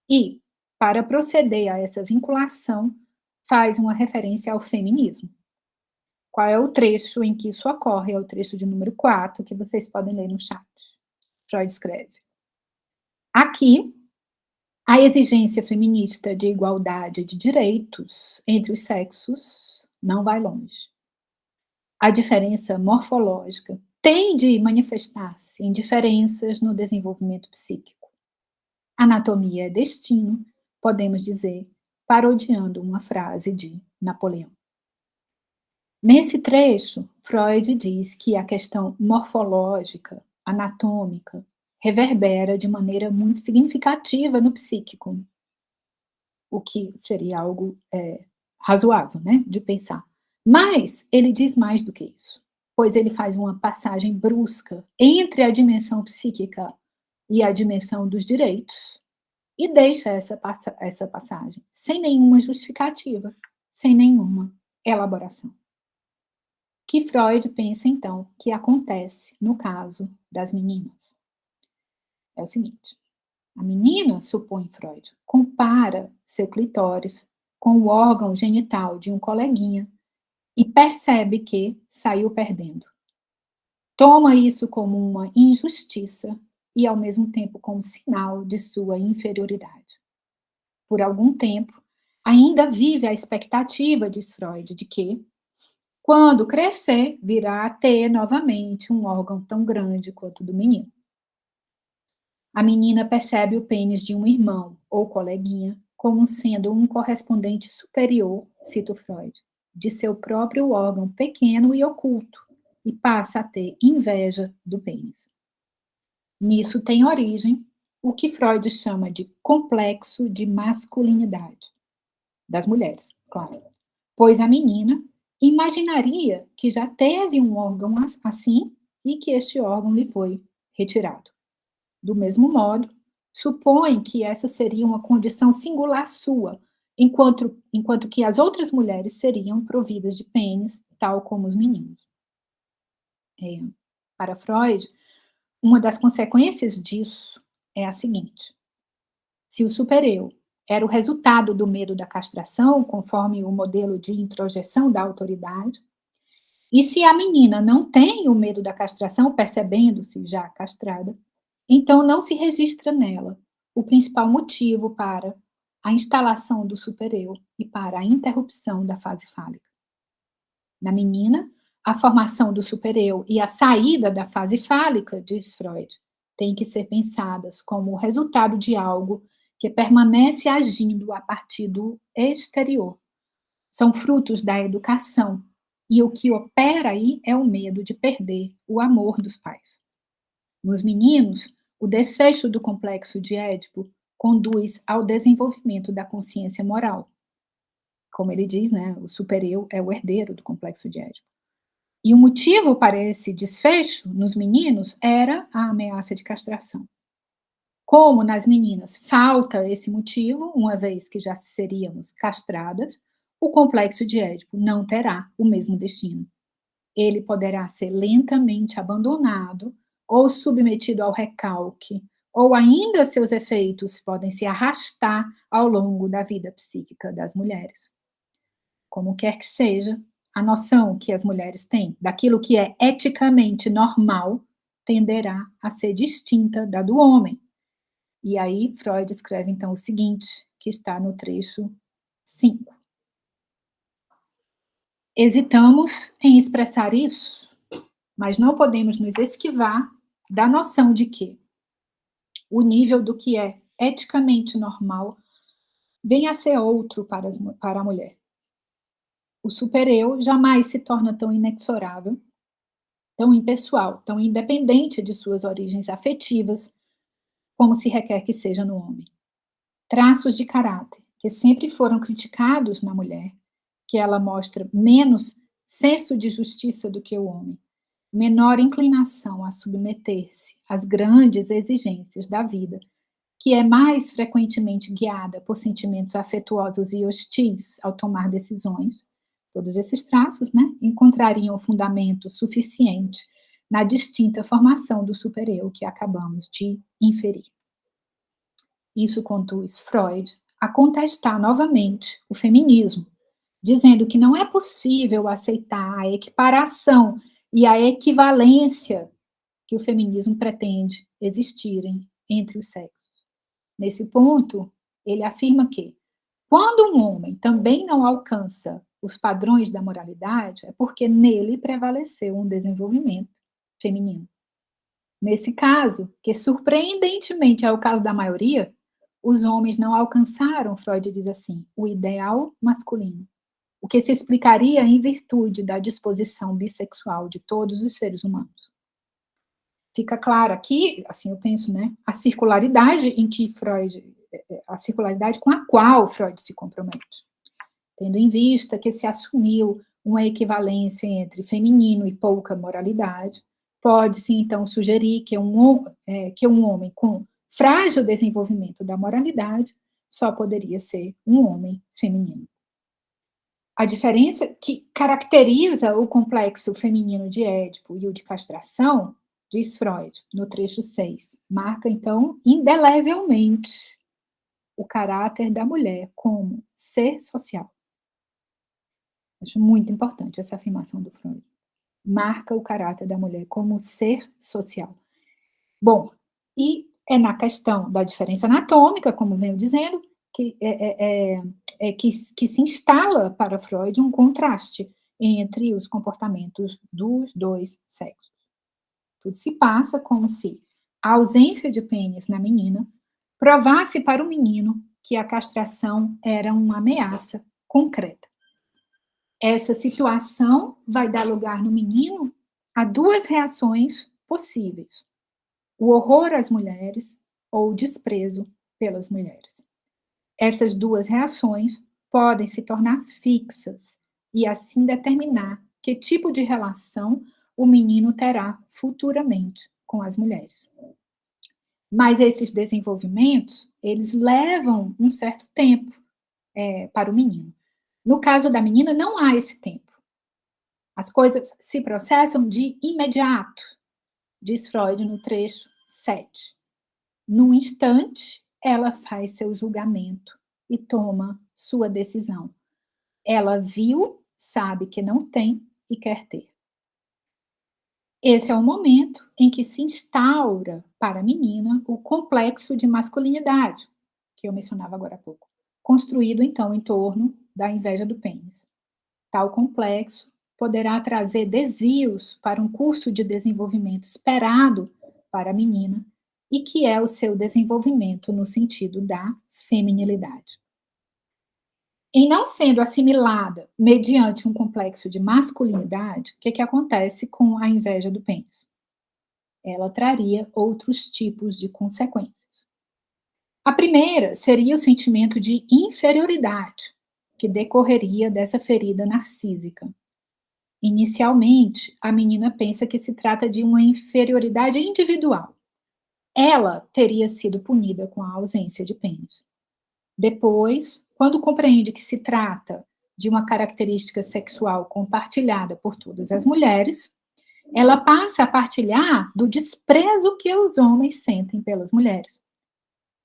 e, para proceder a essa vinculação, faz uma referência ao feminismo. Qual é o trecho em que isso ocorre? É o trecho de número 4, que vocês podem ler no chat. Freud escreve: aqui, a exigência feminista de igualdade de direitos entre os sexos não vai longe. A diferença morfológica tem de manifestar-se em diferenças no desenvolvimento psíquico. Anatomia é destino, podemos dizer, parodiando uma frase de Napoleão. Nesse trecho, Freud diz que a questão morfológica, anatômica, reverbera de maneira muito significativa no psíquico, o que seria algo razoável, né, de pensar. Mas ele diz mais do que isso, pois ele faz uma passagem brusca entre a dimensão psíquica e a dimensão dos direitos, e deixa essa passagem sem nenhuma justificativa, sem nenhuma elaboração. Que Freud pensa, então, que acontece no caso das meninas? É o seguinte: a menina, supõe Freud, compara seu clitóris com o órgão genital de um coleguinha e percebe que saiu perdendo. Toma isso como uma injustiça e, ao mesmo tempo, como sinal de sua inferioridade. Por algum tempo, ainda vive a expectativa, diz Freud, de que, quando crescer, virá a ter novamente um órgão tão grande quanto o do menino. A menina percebe o pênis de um irmão ou coleguinha como sendo um correspondente superior, cito Freud, de seu próprio órgão pequeno e oculto, e passa a ter inveja do pênis. Nisso tem origem o que Freud chama de complexo de masculinidade das mulheres, claro. Pois a menina imaginaria que já teve um órgão assim e que este órgão lhe foi retirado. Do mesmo modo, supõe que essa seria uma condição singular sua, enquanto que as outras mulheres seriam providas de pênis, tal como os meninos. Para Freud, uma das consequências disso é a seguinte: se o supereu era o resultado do medo da castração, conforme o modelo de introjeção da autoridade, e se a menina não tem o medo da castração, percebendo-se já castrada, então não se registra nela o principal motivo para a instalação do supereu e para a interrupção da fase fálica. Na menina, a formação do supereu e a saída da fase fálica, diz Freud, têm que ser pensadas como o resultado de algo que permanece agindo a partir do exterior. São frutos da educação, e o que opera aí é o medo de perder o amor dos pais. Nos meninos, o desfecho do complexo de Édipo conduz ao desenvolvimento da consciência moral. Como ele diz, né, o supereu é o herdeiro do complexo de Édipo. E o motivo para esse desfecho nos meninos era a ameaça de castração. Como nas meninas falta esse motivo, uma vez que já seríamos castradas, o complexo de Édipo não terá o mesmo destino. Ele poderá ser lentamente abandonado ou submetido ao recalque, ou ainda seus efeitos podem se arrastar ao longo da vida psíquica das mulheres. Como quer que seja, a noção que as mulheres têm daquilo que é eticamente normal tenderá a ser distinta da do homem. E aí Freud escreve então o seguinte, que está no trecho 5. Hesitamos em expressar isso, mas não podemos nos esquivar da noção de que o nível do que é eticamente normal vem a ser outro para a mulher. O supereu jamais se torna tão inexorável, tão impessoal, tão independente de suas origens afetivas, como se requer que seja no homem. Traços de caráter que sempre foram criticados na mulher, que ela mostra menos senso de justiça do que o homem, menor inclinação a submeter-se às grandes exigências da vida, que é mais frequentemente guiada por sentimentos afetuosos e hostis ao tomar decisões. Todos esses traços, né, encontrariam fundamento suficiente na distinta formação do supereu que acabamos de inferir. Isso conduz Freud a contestar novamente o feminismo, dizendo que não é possível aceitar a equiparação e a equivalência que o feminismo pretende existirem entre os sexos. Nesse ponto, ele afirma que, quando um homem também não alcança os padrões da moralidade, é porque nele prevaleceu um desenvolvimento feminino. Nesse caso, que surpreendentemente é o caso da maioria, os homens não alcançaram, Freud diz assim, o ideal masculino, o que se explicaria em virtude da disposição bissexual de todos os seres humanos. Fica claro aqui, assim eu penso, né, a circularidade em que Freud, a circularidade com a qual Freud se compromete, tendo em vista que se assumiu uma equivalência entre feminino e pouca moralidade, pode-se então sugerir que um homem com frágil desenvolvimento da moralidade só poderia ser um homem feminino. A diferença que caracteriza o complexo feminino de Édipo e o de castração, diz Freud, no trecho 6, marca, então, indelevelmente o caráter da mulher como ser social. Acho muito importante essa afirmação do Freud. Marca o caráter da mulher como ser social. Bom, e é na questão da diferença anatômica, como venho dizendo, que se instala para Freud um contraste entre os comportamentos dos dois sexos. Tudo se passa como se a ausência de pênis na menina provasse para o menino que a castração era uma ameaça concreta. Essa situação vai dar lugar no menino a duas reações possíveis: o horror às mulheres ou o desprezo pelas mulheres. Essas duas reações podem se tornar fixas e assim determinar que tipo de relação o menino terá futuramente com as mulheres. Mas esses desenvolvimentos, eles levam um certo tempo para o menino. No caso da menina, não há esse tempo. As coisas se processam de imediato, diz Freud no trecho 7. Num instante, ela faz seu julgamento e toma sua decisão. Ela viu, sabe que não tem e quer ter. Esse é o momento em que se instaura para a menina o complexo de masculinidade, que eu mencionava agora há pouco, construído então em torno da inveja do pênis. Tal complexo poderá trazer desvios para um curso de desenvolvimento esperado para a menina e que é o seu desenvolvimento no sentido da feminilidade. Em não sendo assimilada mediante um complexo de masculinidade, o que acontece com a inveja do pênis? Ela traria outros tipos de consequências. A primeira seria o sentimento de inferioridade, que decorreria dessa ferida narcísica. Inicialmente, a menina pensa que se trata de uma inferioridade individual. Ela teria sido punida com a ausência de pênis. Depois, quando compreende que se trata de uma característica sexual compartilhada por todas as mulheres, ela passa a partilhar do desprezo que os homens sentem pelas mulheres.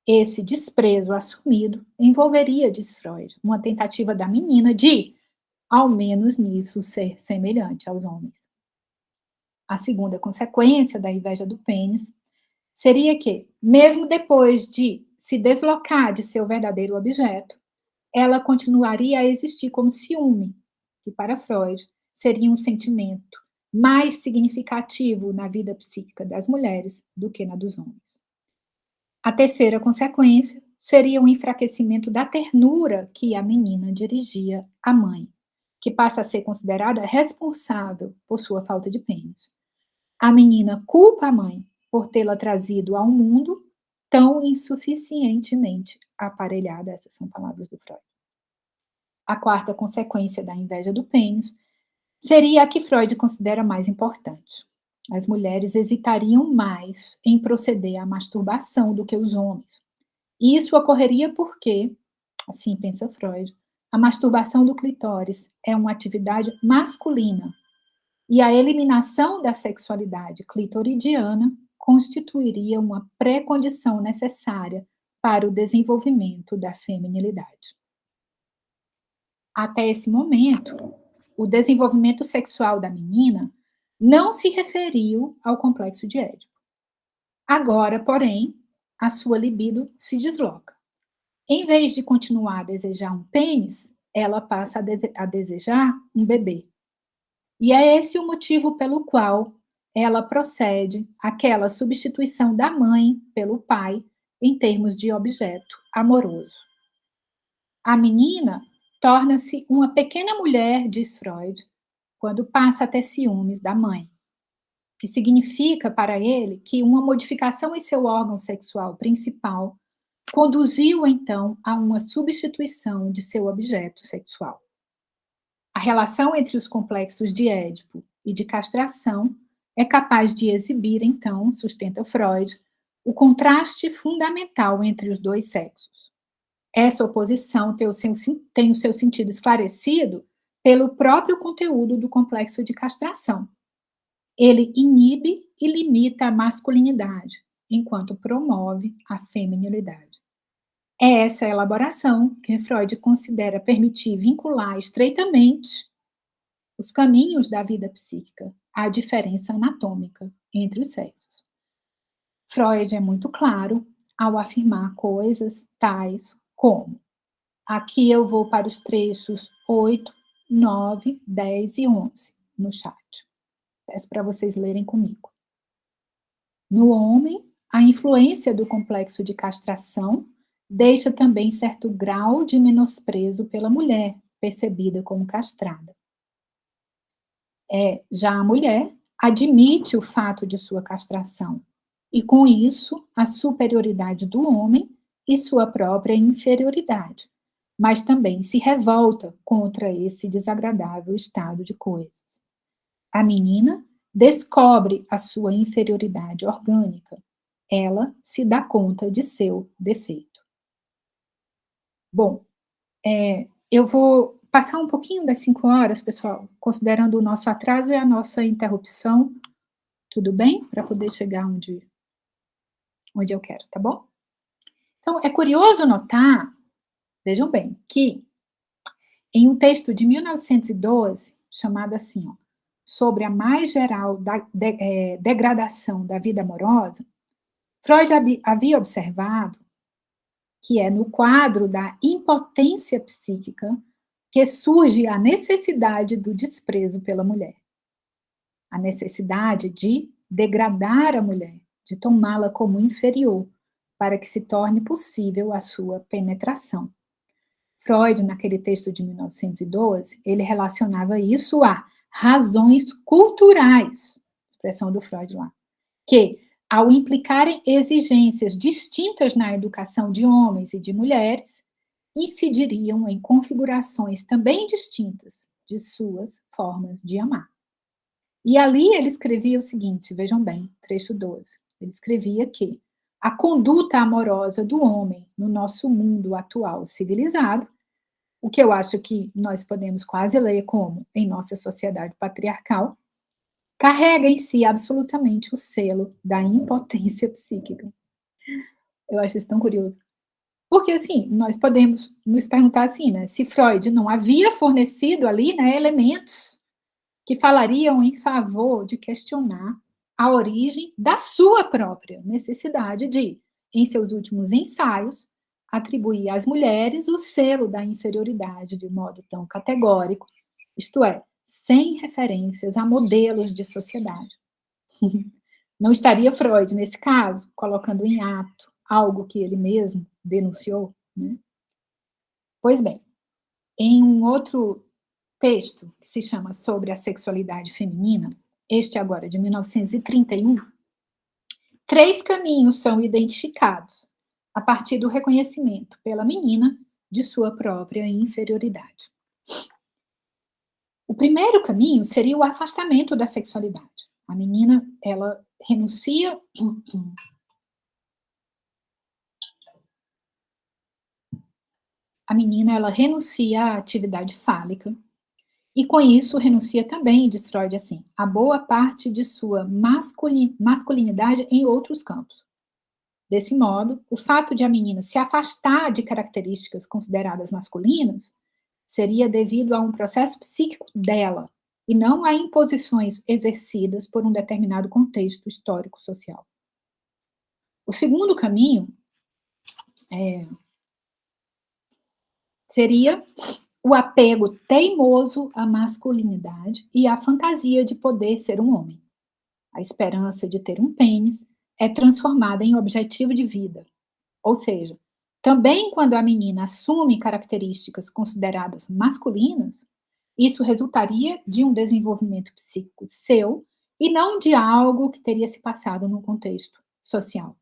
Esse desprezo assumido envolveria, diz Freud, uma tentativa da menina de, ao menos nisso, ser semelhante aos homens. A segunda consequência da inveja do pênis seria que, mesmo depois de se deslocar de seu verdadeiro objeto, ela continuaria a existir como ciúme, que para Freud seria um sentimento mais significativo na vida psíquica das mulheres do que na dos homens. A terceira consequência seria o enfraquecimento da ternura que a menina dirigia à mãe, que passa a ser considerada responsável por sua falta de pênis. A menina culpa a mãe por tê-la trazido ao mundo tão insuficientemente aparelhada. Essas são palavras do Freud. A quarta consequência da inveja do pênis seria a que Freud considera mais importante. As mulheres hesitariam mais em proceder à masturbação do que os homens. E isso ocorreria porque, assim pensa Freud, a masturbação do clitóris é uma atividade masculina e a eliminação da sexualidade clitoridiana constituiria uma pré-condição necessária para o desenvolvimento da feminilidade. Até esse momento, o desenvolvimento sexual da menina não se referiu ao complexo de Édipo. Agora, porém, a sua libido se desloca. Em vez de continuar a desejar um pênis, ela passa a desejar um bebê. E é esse o motivo pelo qual ela procede àquela substituição da mãe pelo pai em termos de objeto amoroso. A menina torna-se uma pequena mulher, diz Freud, quando passa a ter ciúmes da mãe, que significa para ele que uma modificação em seu órgão sexual principal conduziu então a uma substituição de seu objeto sexual. A relação entre os complexos de Édipo e de castração é capaz de exibir, então, sustenta Freud, o contraste fundamental entre os dois sexos. Essa oposição tem o seu sentido esclarecido pelo próprio conteúdo do complexo de castração. Ele inibe e limita a masculinidade, enquanto promove a feminilidade. É essa elaboração que Freud considera permitir vincular estreitamente os caminhos da vida psíquica à diferença anatômica entre os sexos. Freud é muito claro ao afirmar coisas tais como: aqui eu vou para os trechos 8, 9, 10 e 11 no chat. Peço para vocês lerem comigo. No homem, a influência do complexo de castração deixa também certo grau de menosprezo pela mulher, percebida como castrada. Já a mulher admite o fato de sua castração, e com isso a superioridade do homem e sua própria inferioridade, mas também se revolta contra esse desagradável estado de coisas. A menina descobre a sua inferioridade orgânica, ela se dá conta de seu defeito. Bom, eu vou passar um pouquinho das 5 horas, pessoal, considerando o nosso atraso e a nossa interrupção, tudo bem? Para poder chegar onde eu quero, tá bom? Então, é curioso notar, vejam bem, que em um texto de 1912, chamado assim, sobre a mais geral degradação da vida amorosa, Freud havia observado que é no quadro da impotência psíquica que surge a necessidade do desprezo pela mulher. A necessidade de degradar a mulher, de tomá-la como inferior, para que se torne possível a sua penetração. Freud, naquele texto de 1912, ele relacionava isso a razões culturais, expressão do Freud lá, que, ao implicarem exigências distintas na educação de homens e de mulheres, incidiriam em configurações também distintas de suas formas de amar. E ali ele escrevia o seguinte, vejam bem, trecho 12, ele escrevia que a conduta amorosa do homem no nosso mundo atual civilizado, o que eu acho que nós podemos quase ler como em nossa sociedade patriarcal, carrega em si absolutamente o selo da impotência psíquica. Eu acho isso tão curioso. Porque, assim, nós podemos nos perguntar assim, né, se Freud não havia fornecido ali, né, elementos que falariam em favor de questionar a origem da sua própria necessidade de, em seus últimos ensaios, atribuir às mulheres o selo da inferioridade de modo tão categórico, isto é, sem referências a modelos de sociedade. Não estaria Freud, nesse caso, colocando em ato algo que ele mesmo denunciou? Né? Pois bem, em um outro texto que se chama Sobre a Sexualidade Feminina, este agora de 1931, 3 caminhos são identificados a partir do reconhecimento pela menina de sua própria inferioridade. O primeiro caminho seria o afastamento da sexualidade. A menina, ela renuncia à atividade fálica, e com isso renuncia também, diz Freud assim, a boa parte de sua masculinidade em outros campos. Desse modo, o fato de a menina se afastar de características consideradas masculinas seria devido a um processo psíquico dela, e não a imposições exercidas por um determinado contexto histórico-social. O segundo caminho seria o apego teimoso à masculinidade e à fantasia de poder ser um homem. A esperança de ter um pênis é transformada em objetivo de vida. Ou seja, também quando a menina assume características consideradas masculinas, isso resultaria de um desenvolvimento psíquico seu e não de algo que teria se passado num contexto social. O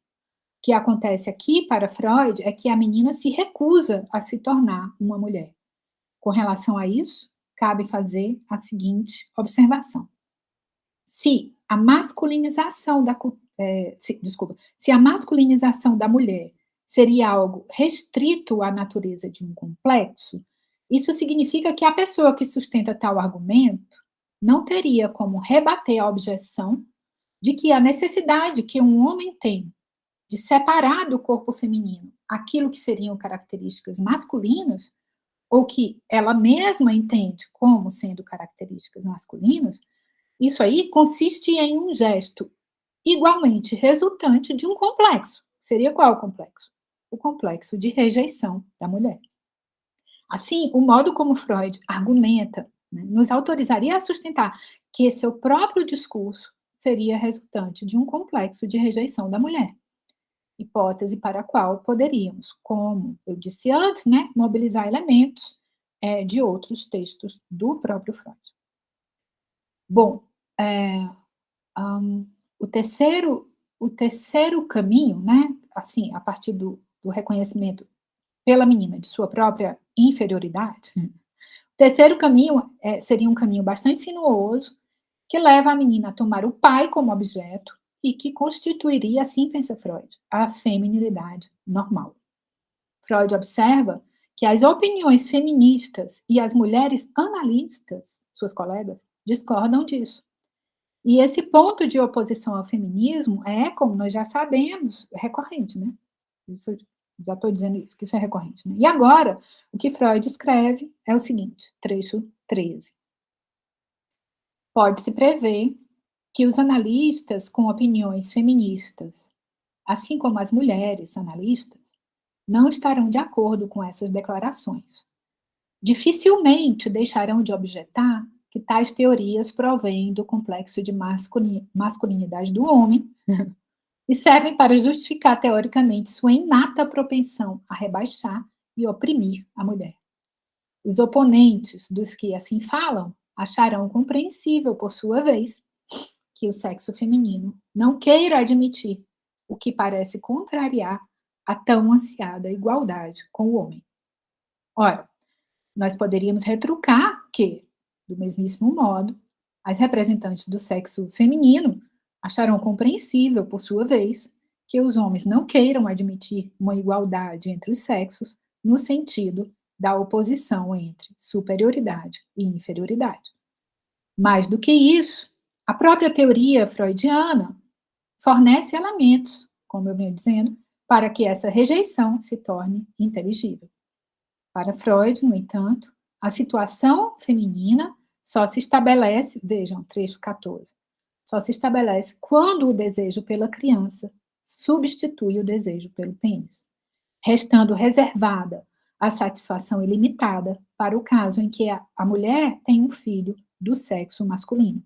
que acontece aqui para Freud é que a menina se recusa a se tornar uma mulher. Com relação a isso, cabe fazer a seguinte observação. Se a masculinização se a masculinização da mulher seria algo restrito à natureza de um complexo, isso significa que a pessoa que sustenta tal argumento não teria como rebater a objeção de que a necessidade que um homem tem de separar do corpo feminino aquilo que seriam características masculinas, ou que ela mesma entende como sendo características masculinas, isso aí consiste em um gesto igualmente resultante de um complexo. Seria qual o complexo? O complexo de rejeição da mulher. Assim, o modo como Freud argumenta, né, nos autorizaria a sustentar que seu próprio discurso seria resultante de um complexo de rejeição da mulher. Hipótese para a qual poderíamos, como eu disse antes, né, mobilizar elementos de outros textos do próprio Freud. Bom, o terceiro caminho, né, assim, a partir do reconhecimento pela menina de sua própria inferioridade, o terceiro caminho seria um caminho bastante sinuoso, que leva a menina a tomar o pai como objeto e que constituiria, assim pensa Freud, a feminilidade normal. Freud observa que as opiniões feministas e as mulheres analistas, suas colegas, discordam disso. E esse ponto de oposição ao feminismo é, como nós já sabemos, recorrente, né? Isso, já estou dizendo isso, que isso é recorrente. Né? E agora, o que Freud escreve é o seguinte, trecho 13. Pode-se prever que os analistas com opiniões feministas, assim como as mulheres analistas, não estarão de acordo com essas declarações. Dificilmente deixarão de objetar que tais teorias provêm do complexo de masculinidade do homem e servem para justificar teoricamente sua inata propensão a rebaixar e oprimir a mulher. Os oponentes dos que assim falam acharão compreensível, por sua vez, que o sexo feminino não queira admitir o que parece contrariar a tão ansiada igualdade com o homem. Ora, nós poderíamos retrucar que, do mesmíssimo modo, as representantes do sexo feminino acharão compreensível, por sua vez, que os homens não queiram admitir uma igualdade entre os sexos no sentido da oposição entre superioridade e inferioridade. Mais do que isso, a própria teoria freudiana fornece elementos, como eu venho dizendo, para que essa rejeição se torne inteligível. Para Freud, no entanto, a situação feminina só se estabelece, vejam, trecho 14, só se estabelece quando o desejo pela criança substitui o desejo pelo pênis, restando reservada a satisfação ilimitada para o caso em que a mulher tem um filho do sexo masculino.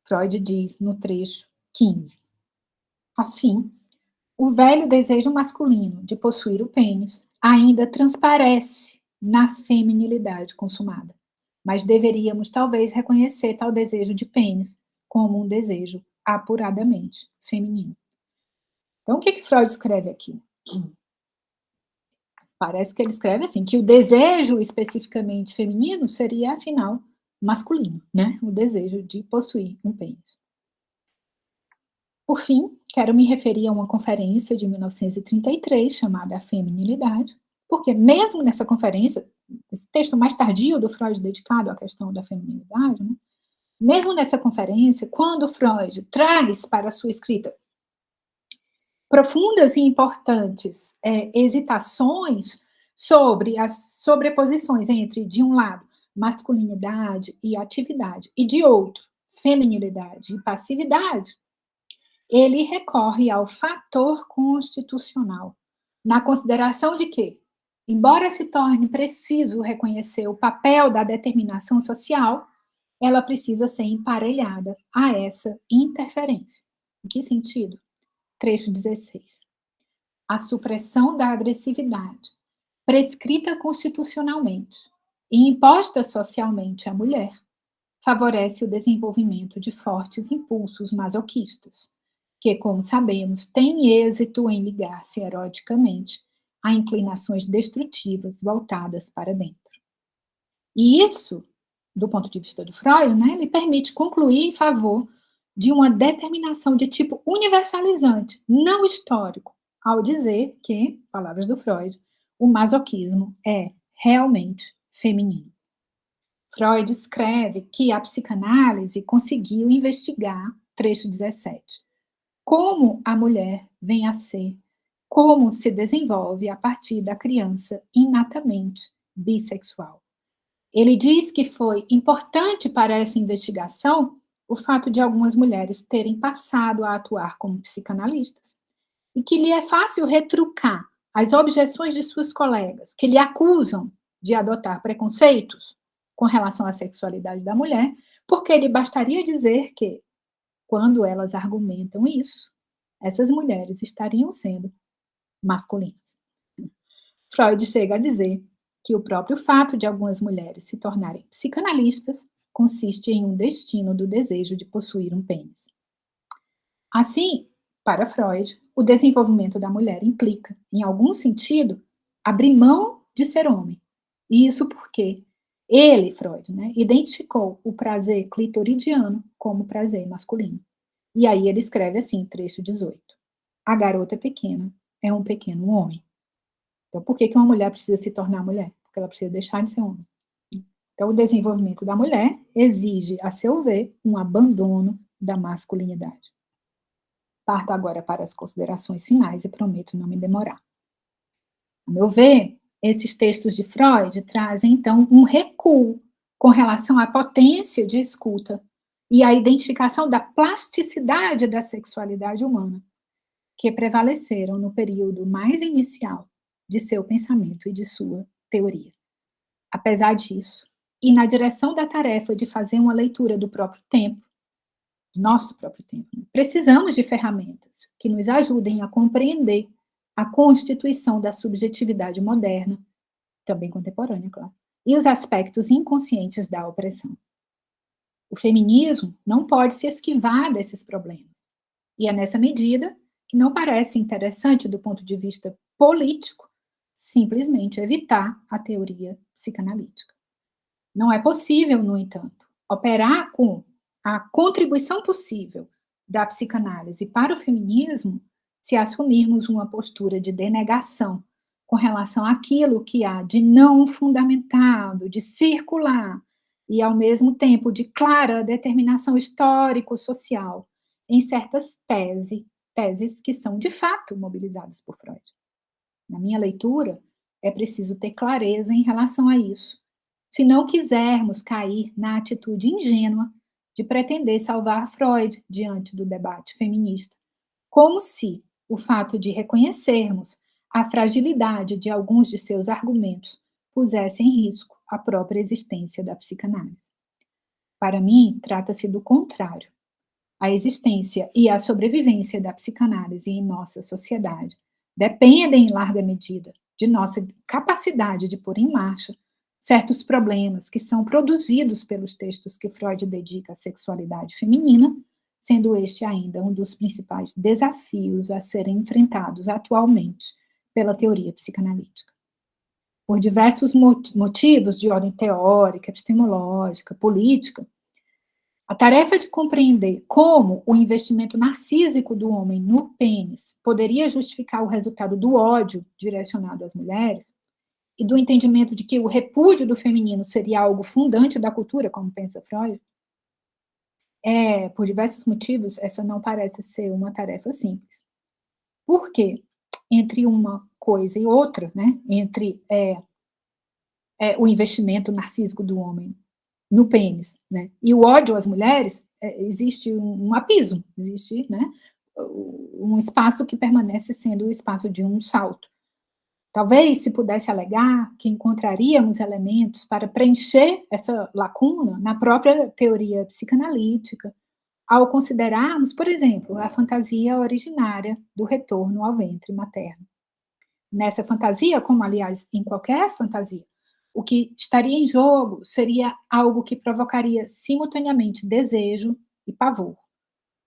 Freud diz no trecho 15. Assim, o velho desejo masculino de possuir o pênis ainda transparece na feminilidade consumada, mas deveríamos talvez reconhecer tal desejo de pênis como um desejo apuradamente feminino. Então, o que Freud escreve aqui? Parece que ele escreve assim, que o desejo especificamente feminino seria, afinal, masculino, né? O desejo de possuir um pênis. Por fim, quero me referir a uma conferência de 1933, chamada A Feminilidade, porque mesmo nessa conferência, esse texto mais tardio do Freud dedicado à questão da feminilidade, né? Mesmo nessa conferência, quando Freud traz para a sua escrita profundas e importantes hesitações sobre as sobreposições entre, de um lado, masculinidade e atividade, e de outro, feminilidade e passividade, ele recorre ao fator constitucional, na consideração de que, embora se torne preciso reconhecer o papel da determinação social, ela precisa ser emparelhada a essa interferência. Em que sentido? Trecho 16. A supressão da agressividade, prescrita constitucionalmente e imposta socialmente à mulher, favorece o desenvolvimento de fortes impulsos masoquistas, que, como sabemos, têm êxito em ligar-se eroticamente a inclinações destrutivas voltadas para dentro. E isso, do ponto de vista do Freud, né, lhe permite concluir em favor de uma determinação de tipo universalizante, não histórico, ao dizer que, palavras do Freud, o masoquismo é realmente feminino. Freud escreve que a psicanálise conseguiu investigar, trecho 17, como a mulher vem a ser, como se desenvolve a partir da criança inatamente bissexual. Ele diz que foi importante para essa investigação o fato de algumas mulheres terem passado a atuar como psicanalistas e que lhe é fácil retrucar as objeções de suas colegas, que lhe acusam de adotar preconceitos com relação à sexualidade da mulher, porque lhe bastaria dizer que, quando elas argumentam isso, essas mulheres estariam sendo masculinas. Freud chega a dizer que o próprio fato de algumas mulheres se tornarem psicanalistas consiste em um destino do desejo de possuir um pênis. Assim, para Freud, o desenvolvimento da mulher implica, em algum sentido, abrir mão de ser homem. E isso porque ele, Freud, né, identificou o prazer clitoridiano como prazer masculino. E aí ele escreve assim, trecho 18. A garota pequena é um pequeno homem. Então, por que uma mulher precisa se tornar mulher? Porque ela precisa deixar de ser homem. Então, o desenvolvimento da mulher exige, a seu ver, um abandono da masculinidade. Parto agora para as considerações finais e prometo não me demorar. A meu ver, esses textos de Freud trazem, então, um recuo com relação à potência de escuta e à identificação da plasticidade da sexualidade humana, que prevaleceram no período mais inicial de seu pensamento e de sua teoria. Apesar disso, e na direção da tarefa de fazer uma leitura do próprio tempo, nosso próprio tempo, precisamos de ferramentas que nos ajudem a compreender a constituição da subjetividade moderna, também contemporânea, claro, e os aspectos inconscientes da opressão. O feminismo não pode se esquivar desses problemas, e é nessa medida que não parece interessante, do ponto de vista político, simplesmente evitar a teoria psicanalítica. Não é possível, no entanto, operar com a contribuição possível da psicanálise para o feminismo se assumirmos uma postura de denegação com relação àquilo que há de não fundamentado, de circular, e ao mesmo tempo de clara determinação histórico-social em certas teses que são de fato mobilizadas por Freud. Na minha leitura, é preciso ter clareza em relação a isso, se não quisermos cair na atitude ingênua de pretender salvar Freud diante do debate feminista, como se o fato de reconhecermos a fragilidade de alguns de seus argumentos pusesse em risco a própria existência da psicanálise. Para mim, trata-se do contrário. A existência e a sobrevivência da psicanálise em nossa sociedade dependem, em larga medida, de nossa capacidade de pôr em marcha certos problemas que são produzidos pelos textos que Freud dedica à sexualidade feminina, sendo este ainda um dos principais desafios a serem enfrentados atualmente pela teoria psicanalítica. Por diversos motivos de ordem teórica, epistemológica, política, a tarefa de compreender como o investimento narcísico do homem no pênis poderia justificar o resultado do ódio direcionado às mulheres, e do entendimento de que o repúdio do feminino seria algo fundante da cultura, como pensa Freud, por diversos motivos, essa não parece ser uma tarefa simples. Por quê? Entre uma coisa e outra, né, entre o investimento narcísico do homem no pênis, né, e o ódio às mulheres, existe um abismo, existe, né, um espaço que permanece sendo o espaço de um salto. Talvez, se pudesse alegar, que encontraríamos elementos para preencher essa lacuna na própria teoria psicanalítica, ao considerarmos, por exemplo, a fantasia originária do retorno ao ventre materno. Nessa fantasia, como aliás em qualquer fantasia, o que estaria em jogo seria algo que provocaria simultaneamente desejo e pavor.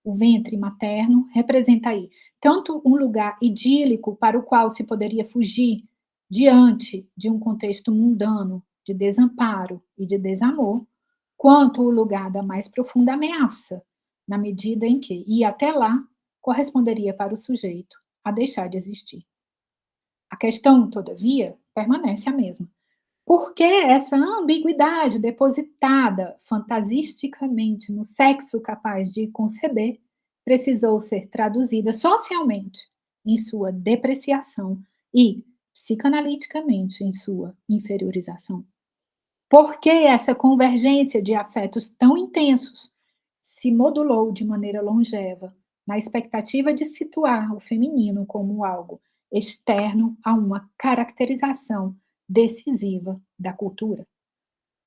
O ventre materno representa aí tanto um lugar idílico para o qual se poderia fugir diante de um contexto mundano de desamparo e de desamor, quanto o lugar da mais profunda ameaça, na medida em que ir até lá corresponderia para o sujeito a deixar de existir. A questão, todavia, permanece a mesma. Por que essa ambiguidade depositada fantasisticamente no sexo capaz de conceber precisou ser traduzida socialmente em sua depreciação e psicanaliticamente em sua inferiorização? Por que essa convergência de afetos tão intensos se modulou de maneira longeva na expectativa de situar o feminino como algo externo a uma caracterização decisiva da cultura?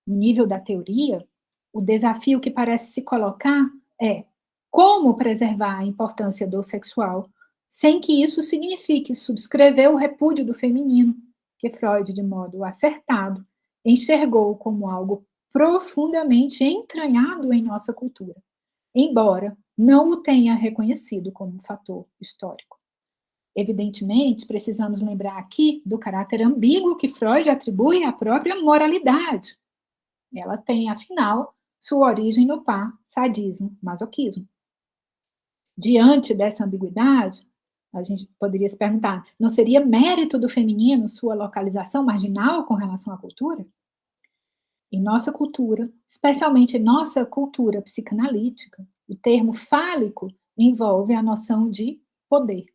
No nível da teoria, o desafio que parece se colocar é como preservar a importância do sexual sem que isso signifique subscrever o repúdio do feminino, que Freud, de modo acertado, enxergou como algo profundamente entranhado em nossa cultura, embora não o tenha reconhecido como um fator histórico. Evidentemente, precisamos lembrar aqui do caráter ambíguo que Freud atribui à própria moralidade. Ela tem, afinal, sua origem no par sadismo, masoquismo. Diante dessa ambiguidade, a gente poderia se perguntar, não seria mérito do feminino sua localização marginal com relação à cultura? Em nossa cultura, especialmente em nossa cultura psicanalítica, o termo fálico envolve a noção de poder.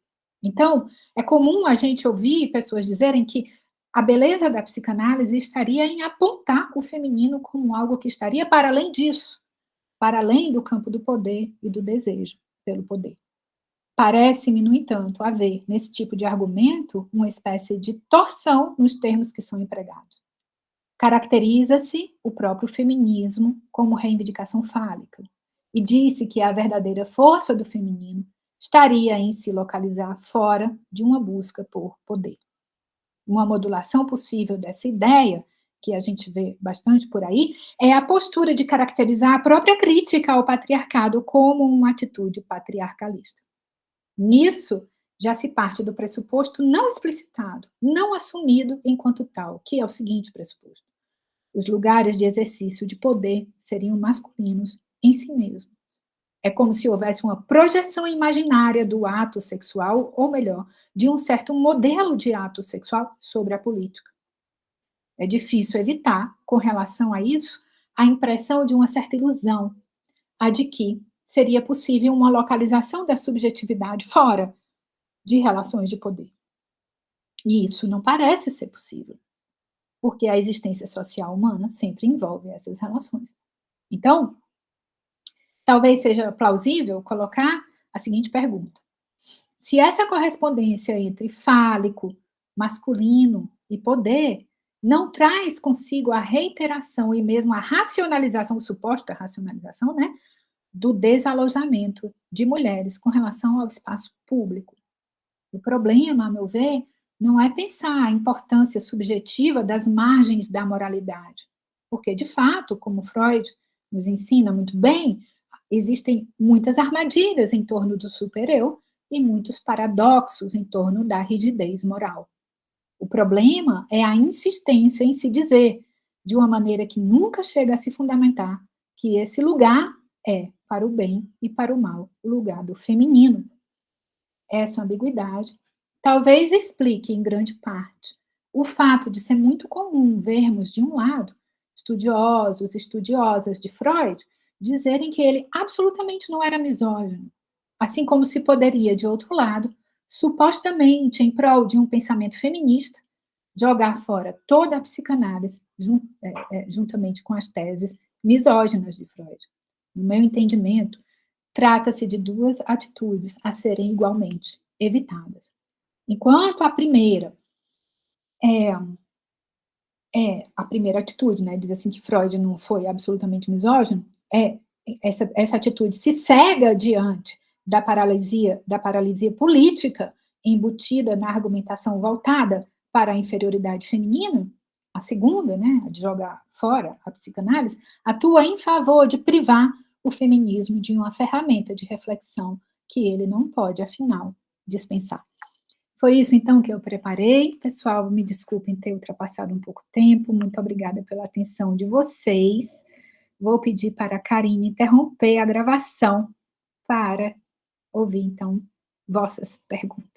Então, é comum a gente ouvir pessoas dizerem que a beleza da psicanálise estaria em apontar o feminino como algo que estaria para além disso, para além do campo do poder e do desejo pelo poder. Parece-me, no entanto, haver, nesse tipo de argumento, uma espécie de torção nos termos que são empregados. Caracteriza-se o próprio feminismo como reivindicação fálica, e disse que a verdadeira força do feminino estaria em se localizar fora de uma busca por poder. Uma modulação possível dessa ideia, que a gente vê bastante por aí, é a postura de caracterizar a própria crítica ao patriarcado como uma atitude patriarcalista. Nisso, já se parte do pressuposto não explicitado, não assumido enquanto tal, que é o seguinte pressuposto: os lugares de exercício de poder seriam masculinos em si mesmos. É como se houvesse uma projeção imaginária do ato sexual, ou melhor, de um certo modelo de ato sexual sobre a política. É difícil evitar, com relação a isso, a impressão de uma certa ilusão, a de que seria possível uma localização da subjetividade fora de relações de poder. E isso não parece ser possível, porque a existência social humana sempre envolve essas relações. Então, talvez seja plausível colocar a seguinte pergunta: se essa correspondência entre fálico, masculino e poder não traz consigo a reiteração e mesmo a racionalização, suposta racionalização, né, do desalojamento de mulheres com relação ao espaço público. O problema, a meu ver, não é pensar a importância subjetiva das margens da moralidade, porque, de fato, como Freud nos ensina muito bem, existem muitas armadilhas em torno do super-eu e muitos paradoxos em torno da rigidez moral. O problema é a insistência em se dizer, de uma maneira que nunca chega a se fundamentar, que esse lugar é, para o bem e para o mal, o lugar do feminino. Essa ambiguidade talvez explique, em grande parte, o fato de ser muito comum vermos, de um lado, estudiosos, estudiosas de Freud, dizerem que ele absolutamente não era misógino, assim como se poderia, de outro lado, supostamente em prol de um pensamento feminista, jogar fora toda a psicanálise, juntamente com as teses misóginas de Freud. No meu entendimento, trata-se de duas atitudes a serem igualmente evitadas. Enquanto a primeira é a primeira atitude, né, diz assim que Freud não foi absolutamente misógino, essa atitude se cega diante da paralisia política embutida na argumentação voltada para a inferioridade feminina, a segunda, né, a de jogar fora a psicanálise, atua em favor de privar o feminismo de uma ferramenta de reflexão que ele não pode, afinal, dispensar. Foi isso, então, que eu preparei. Pessoal, me desculpem ter ultrapassado um pouco o tempo. Muito obrigada pela atenção de vocês. Vou pedir para a Karine interromper a gravação para ouvir, então, vossas perguntas.